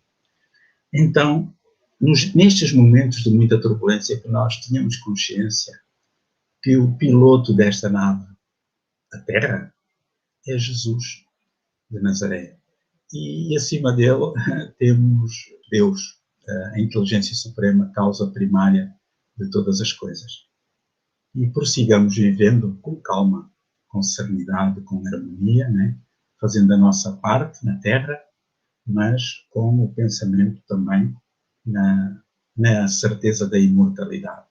Então, nestes momentos de muita turbulência, que nós tínhamos consciência que o piloto desta nave a Terra é Jesus de Nazaré. E acima dele temos Deus, a inteligência suprema, causa primária de todas as coisas. E prossigamos vivendo com calma, com serenidade, com harmonia, né? Fazendo a nossa parte na Terra, mas com o pensamento também na certeza da imortalidade.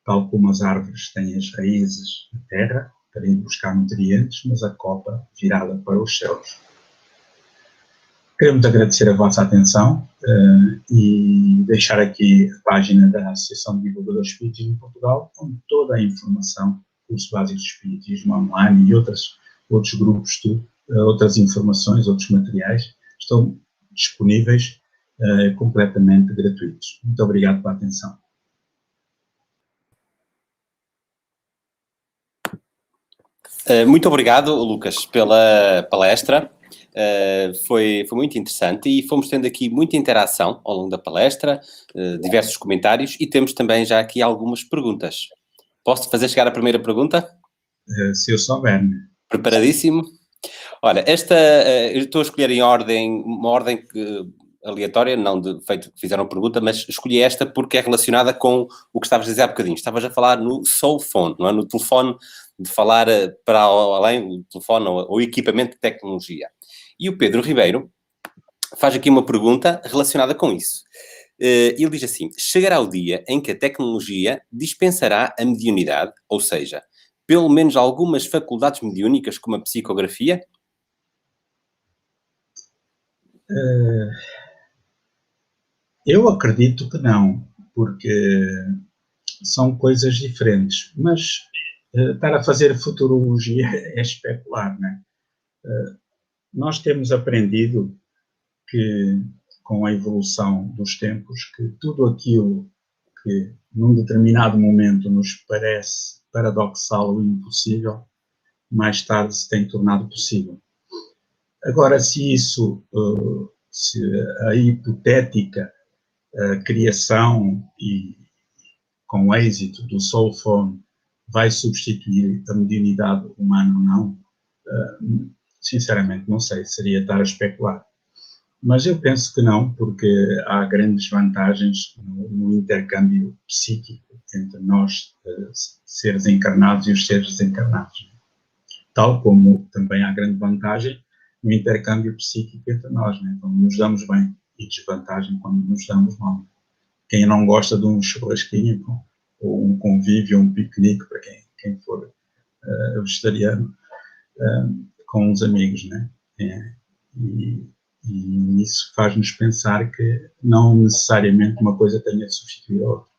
Tal como as árvores têm as raízes na terra para ir buscar nutrientes, mas a copa virada para os céus. Queremos agradecer a vossa atenção e deixar aqui a página da Associação de Divulgadores de Espiritismo de Portugal, com toda a informação, curso básico de Espiritismo online e outros grupos, outras informações, outros materiais, estão disponíveis completamente gratuitos. Muito obrigado pela atenção. Muito obrigado, Lucas, pela palestra. Foi muito interessante e fomos tendo aqui muita interação ao longo da palestra, diversos comentários e temos também já aqui algumas perguntas. Posso fazer chegar a primeira pergunta? Se eu souber. Preparadíssimo? Olha, eu estou a escolher uma ordem aleatória, não de feito que fizeram a pergunta, mas escolhi esta porque é relacionada com o que estavas a dizer há bocadinho. Estavas a falar no cell phone, não é? No telefone, de falar para além do telefone ou equipamento de tecnologia. E o Pedro Ribeiro faz aqui uma pergunta relacionada com isso. Ele diz assim: chegará o dia em que a tecnologia dispensará a mediunidade, ou seja, pelo menos algumas faculdades mediúnicas como a psicografia? Eu acredito que não, porque são coisas diferentes, mas estar a fazer futurologia é especular, não é? Nós temos aprendido que, com a evolução dos tempos, que tudo aquilo que num determinado momento nos parece paradoxal ou impossível, mais tarde se tem tornado possível. Agora, se a hipotética criação e com êxito do cell phone vai substituir a mediunidade humana ou não, sinceramente não sei, seria estar a especular. Mas eu penso que não, porque há grandes vantagens no intercâmbio psíquico entre nós, seres encarnados e os seres desencarnados. Tal como também há grande vantagem no intercâmbio psíquico entre nós, né? Quando nos damos bem, e desvantagem quando nos damos mal. Quem não gosta de um churrasquinho, ou um convívio, um piquenique, para quem for vegetariano, com os amigos, né? E isso faz-nos pensar que não necessariamente uma coisa tenha de substituir a outra.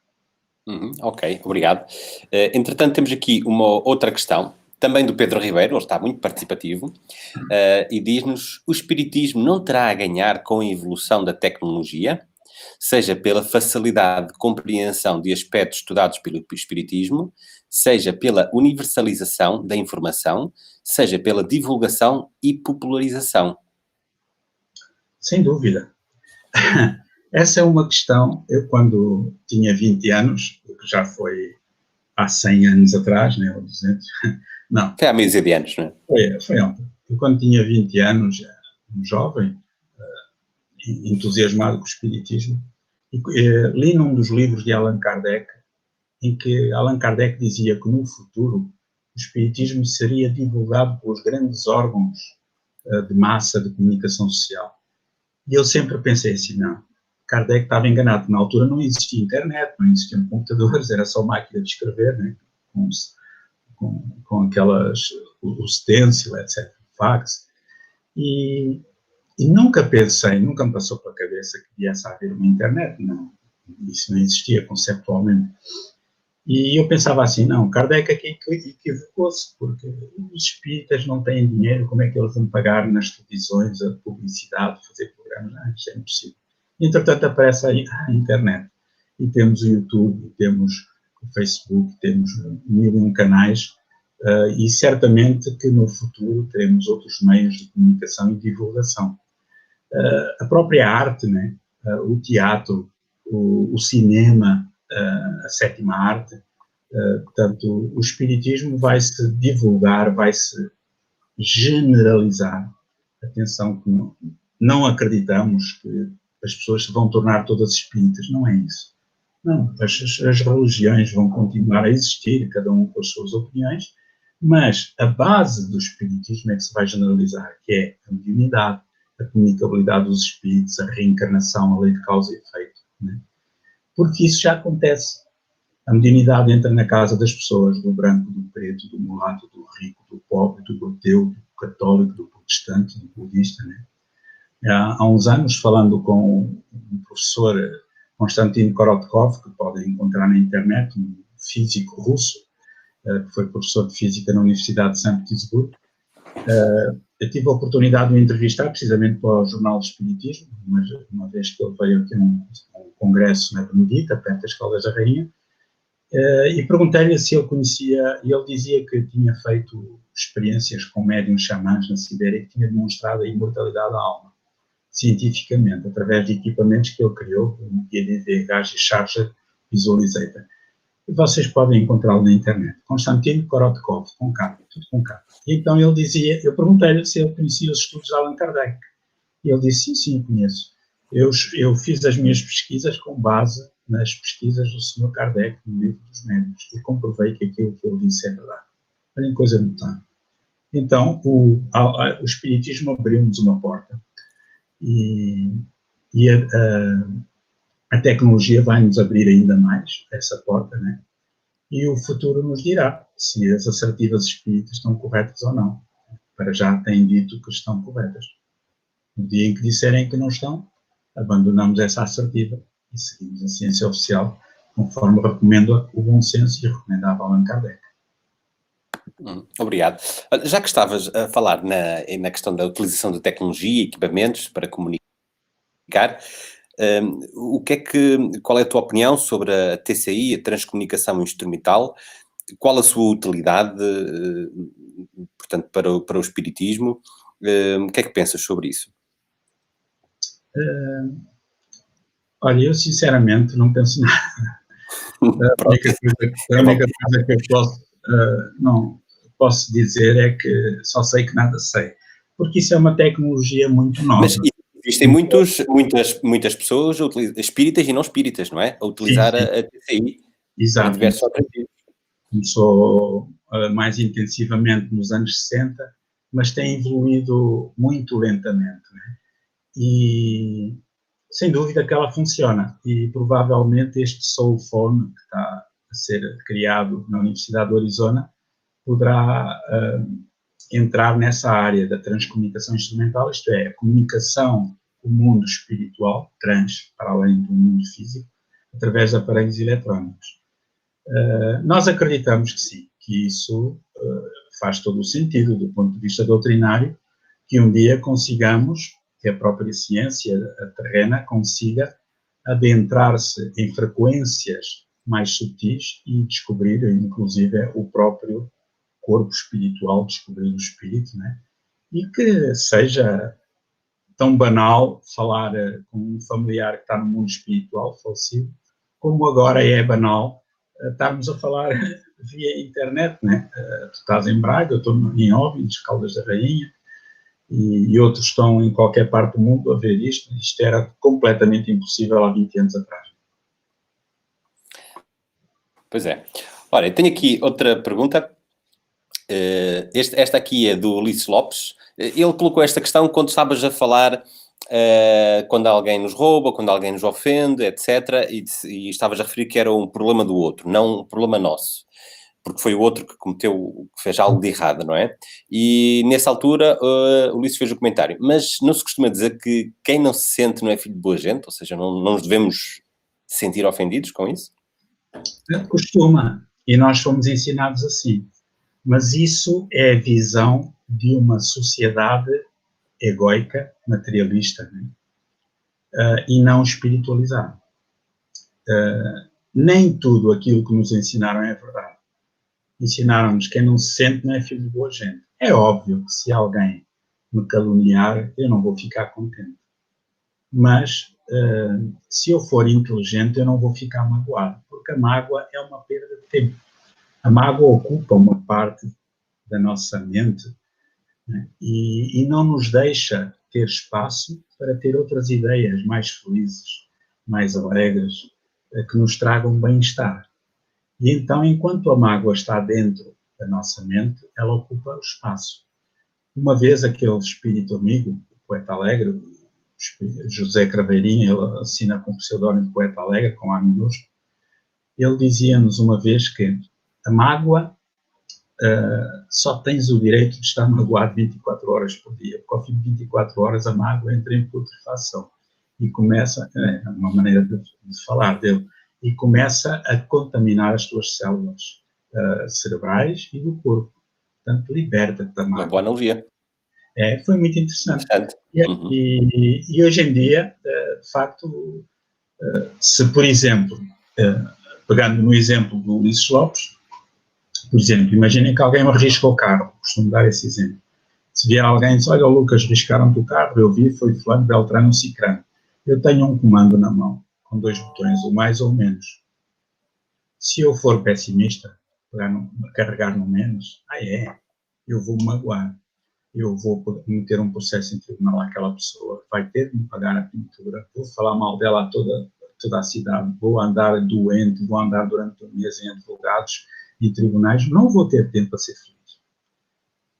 Ok, obrigado. Entretanto, temos aqui uma outra questão, também do Pedro Ribeiro, ele está muito participativo, e diz-nos: o espiritismo não terá a ganhar com a evolução da tecnologia, seja pela facilidade de compreensão de aspectos estudados pelo espiritismo, seja pela universalização da informação, seja pela divulgação e popularização? Sem dúvida. Essa é uma questão. Eu, quando tinha 20 anos, o que já foi há 100 anos atrás, né, ou 200, não. Foi há meia de anos, não é? Foi ontem. Eu, quando tinha 20 anos, um jovem, entusiasmado com o espiritismo, e li num dos livros de Allan Kardec, em que Allan Kardec dizia que no futuro o espiritismo seria divulgado pelos grandes órgãos de massa de comunicação social. E eu sempre pensei assim, não, Kardec estava enganado, na altura não existia internet, não existiam computadores, era só máquina de escrever, né? com aquelas, o stencil, etc., fax, e nunca pensei, nunca me passou pela cabeça que viesse a haver uma internet, não, isso não existia conceptualmente. E eu pensava assim, não, Kardec aqui equivocou-se, porque os espíritas não têm dinheiro, como é que eles vão pagar nas televisões a publicidade, fazer programas? Não, isso é impossível. Entretanto, aparece aí a internet, e temos o YouTube, temos o Facebook, temos 1001 canais, e certamente que no futuro teremos outros meios de comunicação e divulgação. A própria arte, né? O teatro, o cinema, a sétima arte, Portanto, o espiritismo vai-se divulgar, vai-se generalizar. Atenção que não acreditamos que as pessoas se vão tornar todas espíritas, não é isso. Não, as religiões vão continuar a existir, cada um com as suas opiniões, mas a base do espiritismo é que se vai generalizar, que é a mediunidade, a comunicabilidade dos espíritos, a reencarnação, a lei de causa e efeito, né? Porque isso já acontece. A mediunidade entra na casa das pessoas, do branco, do preto, do mulato, do rico, do pobre, do ateu, do católico, do protestante, do budista, né? Há uns anos, falando com um professor, Konstantin Korotkov, que podem encontrar na internet, um físico russo, que foi professor de física na Universidade de São Petersburgo. Eu tive a oportunidade de o entrevistar, precisamente para o Jornal de Espiritismo, uma vez que ele veio aqui a um congresso na Benedita, perto das Caldas da Rainha, e perguntei-lhe se ele conhecia, e ele dizia que tinha feito experiências com médiuns xamãs na Sibéria e que tinha demonstrado a imortalidade da alma, cientificamente, através de equipamentos que ele criou, o PDD Gage Charger Visualizator. E vocês podem encontrá-lo na internet. Konstantin Korotkov, com K, tudo com K. E então ele dizia, eu perguntei-lhe se ele conhecia os estudos de Allan Kardec. E ele disse, sim, conheço. Eu fiz as minhas pesquisas com base nas pesquisas do Sr. Kardec, no livro dos médiuns, e comprovei que aquilo que ele disse é verdade. Olhem, coisa notável. Então, o Espiritismo abriu-nos uma porta e a tecnologia vai nos abrir ainda mais essa porta, né? E o futuro nos dirá se as assertivas espíritas estão corretas ou não. Para já têm dito que estão corretas. No dia em que disserem que não estão, abandonamos essa assertiva e seguimos a ciência oficial, conforme recomenda o bom senso e recomendava Allan Kardec. Obrigado. Já que estavas a falar na questão da utilização de tecnologia e equipamentos para comunicar, qual é a tua opinião sobre a TCI, a transcomunicação instrumental? Qual a sua utilidade, portanto, para o espiritismo? O que é que pensas sobre isso? Olha, eu sinceramente não penso nada. A única coisa que eu posso dizer é que só sei que nada sei. Porque isso é uma tecnologia muito nova. Mas existem muitas pessoas, espíritas e não espíritas, não é? A utilizar a TCI para diversos objetivos. Começou mais intensivamente nos anos 60, mas tem evoluído muito lentamente, né? E sem dúvida que ela funciona, e provavelmente este Soul Phone que está a ser criado na Universidade do Arizona poderá entrar nessa área da transcomunicação instrumental, isto é, a comunicação com o mundo espiritual, para além do mundo físico, através de aparelhos eletrónicos. Nós acreditamos que sim, que isso faz todo o sentido do ponto de vista doutrinário, que um dia consigamos, que a própria ciência terrena consiga adentrar-se em frequências mais sutis e descobrir, inclusive, o próprio corpo espiritual, descobrir o espírito, né? E que seja tão banal falar com um familiar que está no mundo espiritual, falecido, como agora é banal estarmos a falar via internet, né? Tu estás em Braga, eu estou em Óbidos, Caldas da Rainha, e outros estão em qualquer parte do mundo a ver isto. Isto era completamente impossível há 20 anos atrás. Pois é. Ora, eu tenho aqui outra pergunta. Esta aqui é do Ulisses Lopes. Ele colocou esta questão quando estavas a falar quando alguém nos rouba, quando alguém nos ofende, etc. E estavas a referir que era um problema do outro, não um problema nosso. Porque foi o outro que fez algo de errado, não é? E nessa altura o Ulisses fez o comentário. Mas não se costuma dizer que quem não se sente não é filho de boa gente? Ou seja, não nos devemos sentir ofendidos com isso? Costuma. E nós fomos ensinados assim. Mas isso é a visão de uma sociedade egoica, materialista, né? E não espiritualizada. Nem tudo aquilo que nos ensinaram é verdade. Ensinaram-nos que quem não se sente não é filho de boa gente. É óbvio que se alguém me caluniar, eu não vou ficar contente. Mas, se eu for inteligente, eu não vou ficar magoado, porque a mágoa é uma perda de tempo. A mágoa ocupa uma parte da nossa mente, né? E não nos deixa ter espaço para ter outras ideias mais felizes, mais alegres, que nos tragam bem-estar. E então, enquanto a mágoa está dentro da nossa mente, ela ocupa o espaço. Uma vez aquele espírito amigo, o poeta alegre, José Craveirinha, ele assina com o pseudónimo Poeta Alegre, com A minúsculo, ele dizia-nos uma vez que a mágoa só tens o direito de estar magoado 24 horas por dia, porque ao fim de 24 horas a mágoa entra em putrefação e começa, é uma maneira de falar dele, e começa a contaminar as tuas células cerebrais e do corpo. Portanto, liberta-te da mágoa. Uma boa analogia. Foi muito interessante. Uhum. E hoje em dia, de facto, se, por exemplo, pegando no exemplo do Ulisses Lopes, por exemplo, imaginem que alguém me arrisca o carro, costumo dar esse exemplo. Se vier alguém e diz, olha, Lucas, riscaram-te o carro, eu vi, foi fulano, Beltrano, Cicrano. Eu tenho um comando na mão, com 2 botões, o mais ou menos. Se eu for pessimista, carregar no menos, eu vou me magoar. Eu vou meter um processo em tribunal àquela pessoa, vai ter de me pagar a pintura, vou falar mal dela a toda a cidade, vou andar doente, vou andar durante um mês em advogados, em tribunais, não vou ter tempo para ser feliz.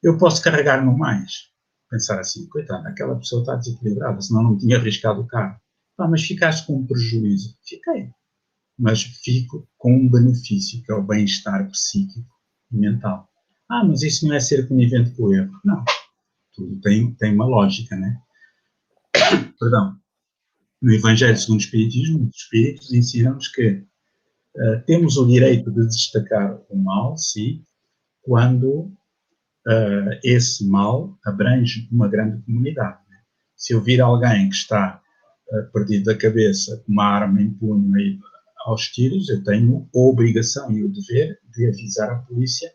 Eu posso carregar no mais, pensar assim, coitado, aquela pessoa está desequilibrada, senão não tinha arriscado o carro. Mas ficaste com um prejuízo. Fiquei. Mas fico com um benefício, que é o bem-estar psíquico e mental. Mas isso não é ser conivente com o erro. Não. Tudo tem uma lógica, né? Perdão. No Evangelho segundo o Espiritismo, os Espíritos ensinam-nos que temos o direito de destacar o mal, sim, quando esse mal abrange uma grande comunidade. Né? Se eu vir alguém que está perdido da cabeça, com uma arma em punho aí aos tiros, eu tenho a obrigação e o dever de avisar a polícia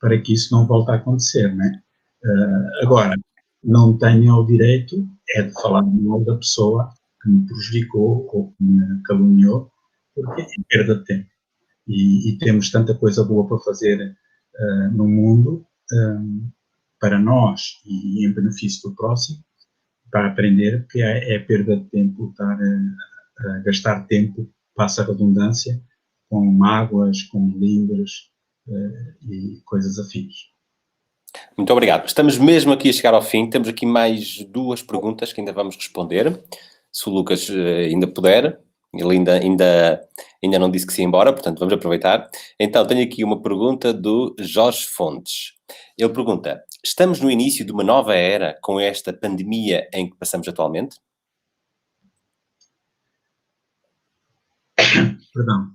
para que isso não volte a acontecer, né? Agora, não tenho o direito de falar mal da pessoa que me prejudicou ou que me caluniou, porque é perda de tempo. E temos tanta coisa boa para fazer no mundo, para nós e em benefício do próximo, para aprender que é perda de tempo estar a gastar tempo, passa a redundância, com mágoas, com melindres e coisas afins. Muito obrigado. Estamos mesmo aqui a chegar ao fim. Temos aqui mais 2 perguntas que ainda vamos responder. Se o Lucas ainda puder. Ele ainda não disse que se ia embora, portanto vamos aproveitar. Então tenho aqui uma pergunta do Jorge Fontes. Ele pergunta, estamos no início de uma nova era com esta pandemia em que passamos atualmente? Perdão.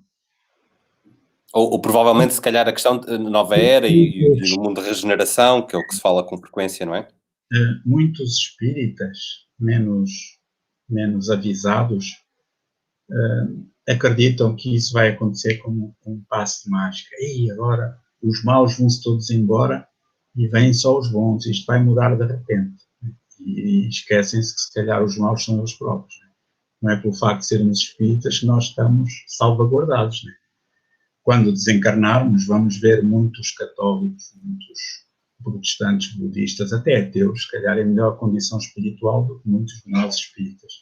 Ou provavelmente, se calhar, a questão de nova era e no mundo de regeneração, que é o que se fala com frequência, não é? Muitos espíritas menos avisados acreditam que isso vai acontecer como um passe de mágica. E agora os maus vão-se todos embora e vêm só os bons. Isto vai mudar de repente. E esquecem-se que se calhar os maus são eles próprios. Não é pelo facto de sermos espíritas que nós estamos salvaguardados, né? Quando desencarnarmos, vamos ver muitos católicos, muitos protestantes, budistas, até ateus, se calhar em melhor condição espiritual do que muitos de nós espíritas,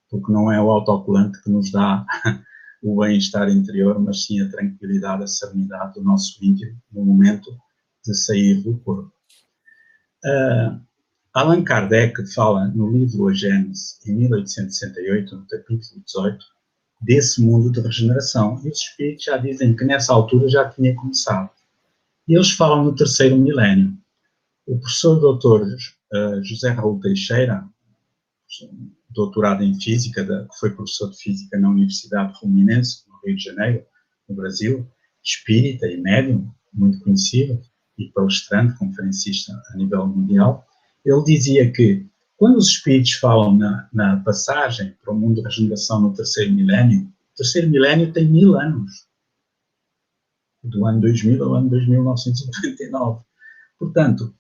porque não é o autocolante que nos dá o bem-estar interior, mas sim a tranquilidade, a serenidade do nosso íntimo no momento de sair do corpo. Allan Kardec fala no livro A Gênese, em 1868, no capítulo 18, desse mundo de regeneração. E os espíritos já dizem que nessa altura já tinha começado. E eles falam no 3º milénio. O professor doutor José Raul Teixeira, doutorado em Física, que foi professor de Física na Universidade Fluminense, no Rio de Janeiro, no Brasil, espírita e médium, muito conhecido, e palestrante, conferencista a nível mundial, ele dizia que quando os espíritos falam na passagem para o mundo da regeneração no 3º milénio, o 3º milénio tem 1000 anos. Do ano 2000 ao ano 2999. Portanto,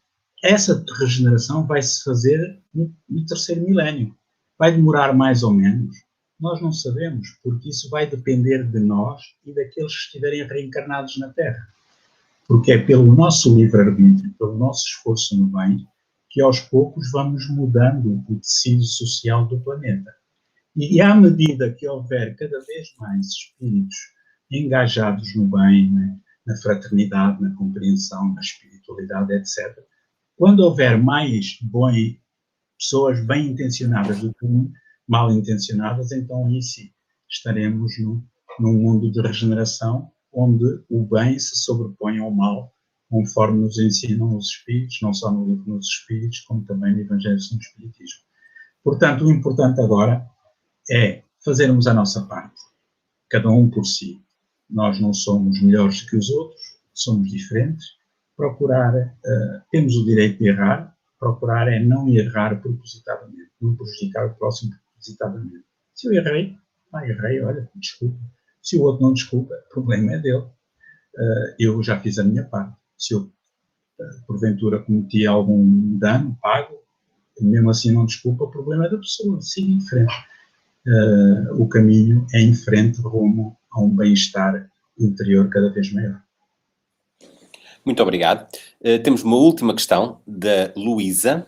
essa regeneração vai se fazer no 3º milénio. Vai demorar mais ou menos? Nós não sabemos, porque isso vai depender de nós e daqueles que estiverem reencarnados na Terra. porque é pelo nosso livre-arbítrio, pelo nosso esforço no bem, que aos poucos vamos mudando o tecido social do planeta. E à medida que houver cada vez mais espíritos engajados no bem, né, na fraternidade, na compreensão, na espiritualidade, etc., quando houver mais pessoas bem intencionadas do que mal intencionadas, então aí sim estaremos num mundo de regeneração, onde o bem se sobrepõe ao mal, conforme nos ensinam os Espíritos, não só no livro dos Espíritos, como também no Evangelho segundo o Espiritismo. Portanto, o importante agora é fazermos a nossa parte, cada um por si. Nós não somos melhores que os outros, somos diferentes. Procurar, temos o direito de errar, procurar é não errar propositadamente, não prejudicar o próximo propositadamente. Se eu errei, errei, olha, desculpa. Se o outro não desculpa, o problema é dele. Eu já fiz a minha parte. Se eu, porventura, cometi algum dano, pago, mesmo assim não desculpa, o problema é da pessoa, siga em frente. O caminho é em frente rumo a um bem-estar interior cada vez maior. Muito obrigado. Temos uma última questão da Luísa,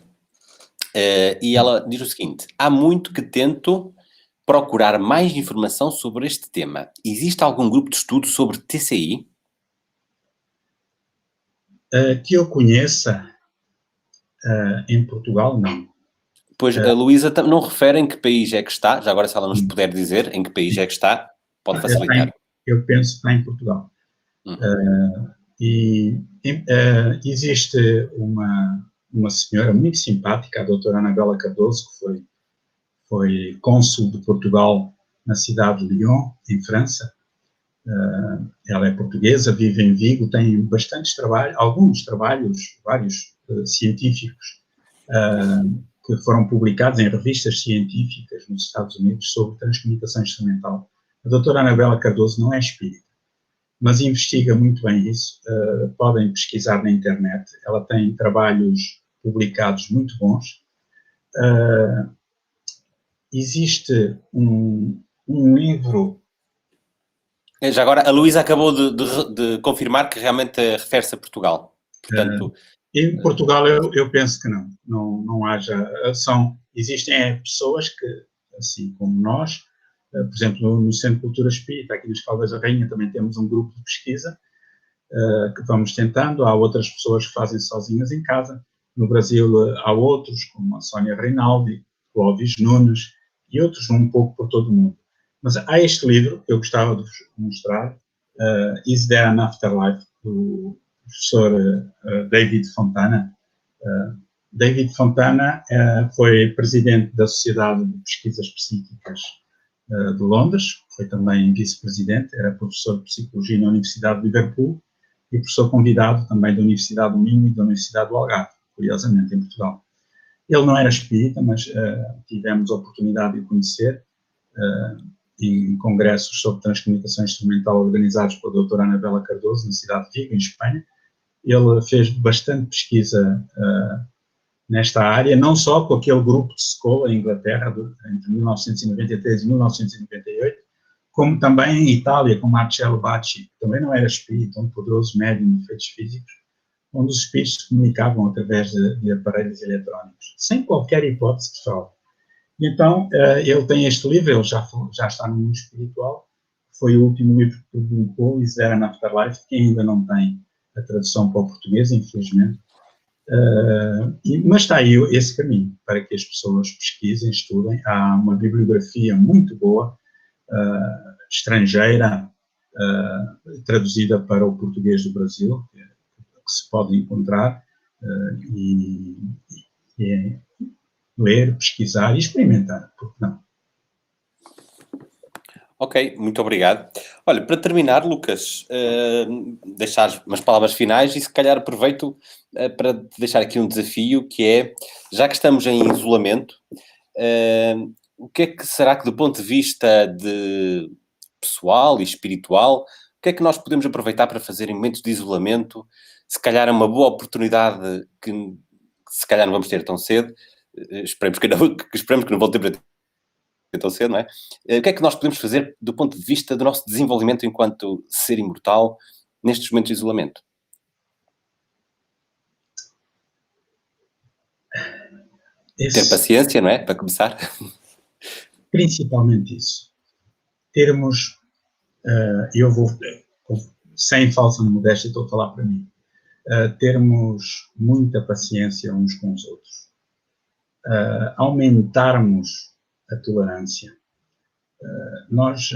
e ela diz o seguinte: há muito que tento procurar mais informação sobre este tema. Existe algum grupo de estudo sobre TCI? Que eu conheça, em Portugal, não. Pois, a Luísa não refere em que país é que está, já agora se ela nos puder dizer em que país é que está, pode facilitar. Eu penso que está em Portugal. Existe uma senhora muito simpática, a doutora Anabela Cardoso, que foi cônsul de Portugal na cidade de Lyon, em França. Ela é portuguesa, vive em Vigo, tem bastantes trabalhos, alguns trabalhos, vários científicos, que foram publicados em revistas científicas nos Estados Unidos sobre transcomunicação instrumental. A doutora Anabela Cardoso não é espírita, mas investiga muito bem isso. Podem pesquisar na internet. Ela tem trabalhos publicados muito bons. Existe um livro... Já agora, a Luísa acabou de confirmar que realmente refere-se a Portugal. Portanto... em Portugal eu penso que não haja... Existem pessoas que, assim como nós, por exemplo, no Centro de Cultura Espírita, aqui nas Caldas da Rainha, também temos um grupo de pesquisa que vamos tentando. Há outras pessoas que fazem sozinhas em casa. No Brasil há outros, como a Sónia Reinaldi, o Clóvis Nunes e outros um pouco por todo o mundo. Mas há este livro que eu gostava de vos mostrar, Is There an Afterlife, do professor David Fontana. David Fontana foi presidente da Sociedade de Pesquisas Psíquicas de Londres, foi também vice-presidente, era professor de Psicologia na Universidade de Liverpool e professor convidado também da Universidade do Minho e da Universidade do Algarve, curiosamente, em Portugal. Ele não era espírita, mas tivemos a oportunidade de o conhecer em congressos sobre transcomunicação instrumental organizados pela doutora Anabela Cardoso, na cidade de Vigo, em Espanha. Ele fez bastante pesquisa nesta área, não só com aquele grupo de Secola, em Inglaterra, entre 1993 e 1998, como também em Itália, com Marcello Bacci, que também não era espírita, um poderoso médium de efeitos físicos, onde os espíritos se comunicavam através de aparelhos eletrónicos, sem qualquer hipótese de fraude. E então, ele tem este livro, ele já está no mundo espiritual, foi o último livro que publicou, Is There an Afterlife, que ainda não tem a tradução para o português, infelizmente. Mas está aí esse caminho, para que as pessoas pesquisem, estudem. Há uma bibliografia muito boa, estrangeira, traduzida para o português do Brasil, que se pode encontrar, e ler, pesquisar e experimentar, porque não? Ok, muito obrigado. Olha, para terminar, Lucas, deixar umas palavras finais e se calhar aproveito para te deixar aqui um desafio, que é, já que estamos em isolamento, o que é que será que do ponto de vista de pessoal e espiritual, o que é que nós podemos aproveitar para fazer em momentos de isolamento? Se calhar é uma boa oportunidade que se calhar não vamos ter tão cedo, esperemos que não vão ter para ter tão cedo, não é? O que é que nós podemos fazer do ponto de vista do nosso desenvolvimento enquanto ser imortal nestes momentos de isolamento? Ter paciência, não é? Para começar. Principalmente isso. Termos, eu vou, sem falsa modéstia, estou a falar para mim, termos muita paciência uns com os outros, aumentarmos a tolerância. Nós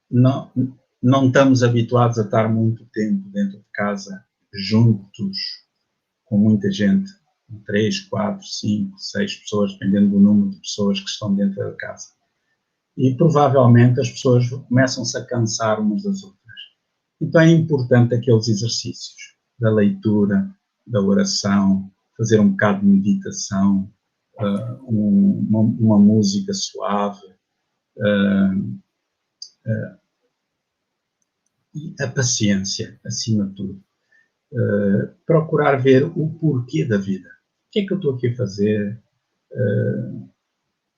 não estamos habituados a estar muito tempo dentro de casa, juntos, com muita gente, 3, 4, 5, 6 pessoas, dependendo do número de pessoas que estão dentro da casa. E provavelmente as pessoas começam-se a cansar umas das outras. Então é importante aqueles exercícios da leitura, da oração, fazer um bocado de meditação, uma música suave, e a paciência, acima de tudo. Procurar ver o porquê da vida. O que é que eu estou aqui a fazer?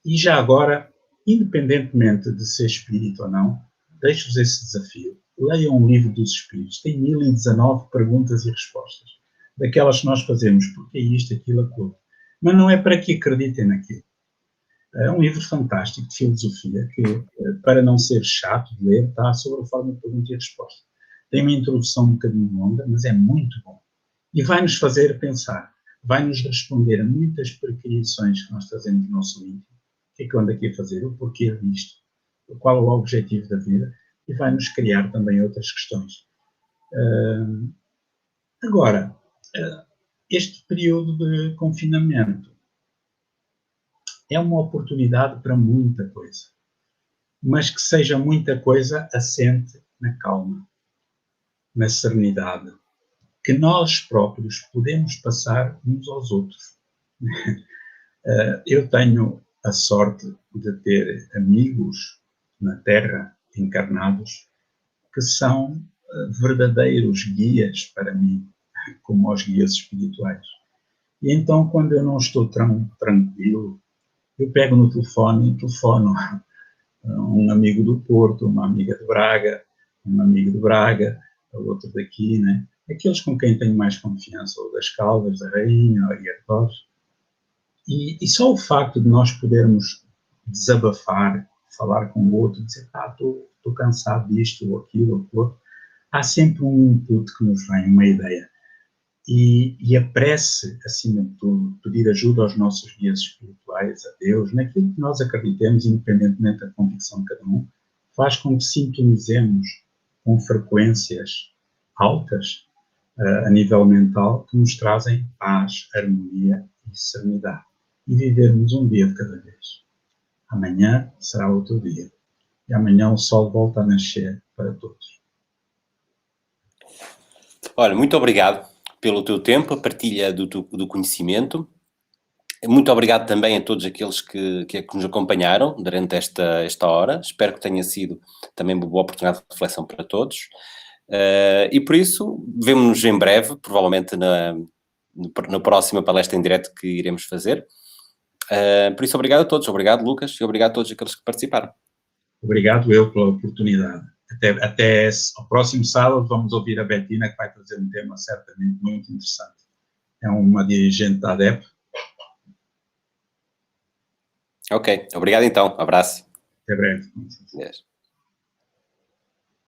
E já agora, independentemente de ser espírito ou não, deixo-vos esse desafio. Leiam um livro dos espíritos. Tem 1019 perguntas e respostas. Daquelas que nós fazemos, porque é isto, aquilo, aquilo. Mas não é para que acreditem naquilo. É um livro fantástico de filosofia que, para não ser chato de ler, está sobre a forma de pergunta e resposta. Tem uma introdução um bocadinho longa, mas é muito bom. E vai-nos fazer pensar, vai-nos responder a muitas prequisições que nós trazemos no nosso íntimo. O que é que eu ando aqui a fazer? O porquê disto? Qual é o objetivo da vida? E vai-nos criar também outras questões. Agora, este período de confinamento é uma oportunidade para muita coisa, mas que seja muita coisa assente na calma, na serenidade, que nós próprios podemos passar uns aos outros. Eu tenho a sorte de ter amigos na Terra, encarnados, que são verdadeiros guias para mim, como os guias espirituais. E então, quando eu não estou tão tranquilo, eu pego no telefone e telefono um amigo do Porto, uma amiga de Braga, um amigo de Braga, outro daqui, né? Aqueles com quem tenho mais confiança, ou das Caldas, da Rainha, ou de Torres. E só o facto de nós podermos desabafar, falar com o outro, dizer, estou cansado disto, ou aquilo, ou aquilo, há sempre um input que nos vem, uma ideia. E a prece, acima de tudo, pedir ajuda aos nossos guias espirituais, a Deus, naquilo que nós acreditemos, independentemente da convicção de cada um, faz com que sintonizemos com frequências altas a nível mental que nos trazem paz, harmonia e serenidade. E vivermos um dia de cada vez. Amanhã será outro dia. E amanhã o sol volta a nascer para todos. Olha, muito obrigado pelo teu tempo, a partilha do conhecimento. Muito obrigado também a todos aqueles que nos acompanharam durante esta hora. Espero que tenha sido também uma boa oportunidade de reflexão para todos. E por isso, vemo-nos em breve, provavelmente na próxima palestra em direto que iremos fazer. Por isso, obrigado a todos. Obrigado, Lucas, e obrigado a todos aqueles que participaram. Obrigado eu pela oportunidade. Até ao próximo sábado vamos ouvir a Betina, que vai trazer um tema certamente muito interessante. É uma dirigente da ADEP. Ok, obrigado então. Abraço. Até breve. Yes.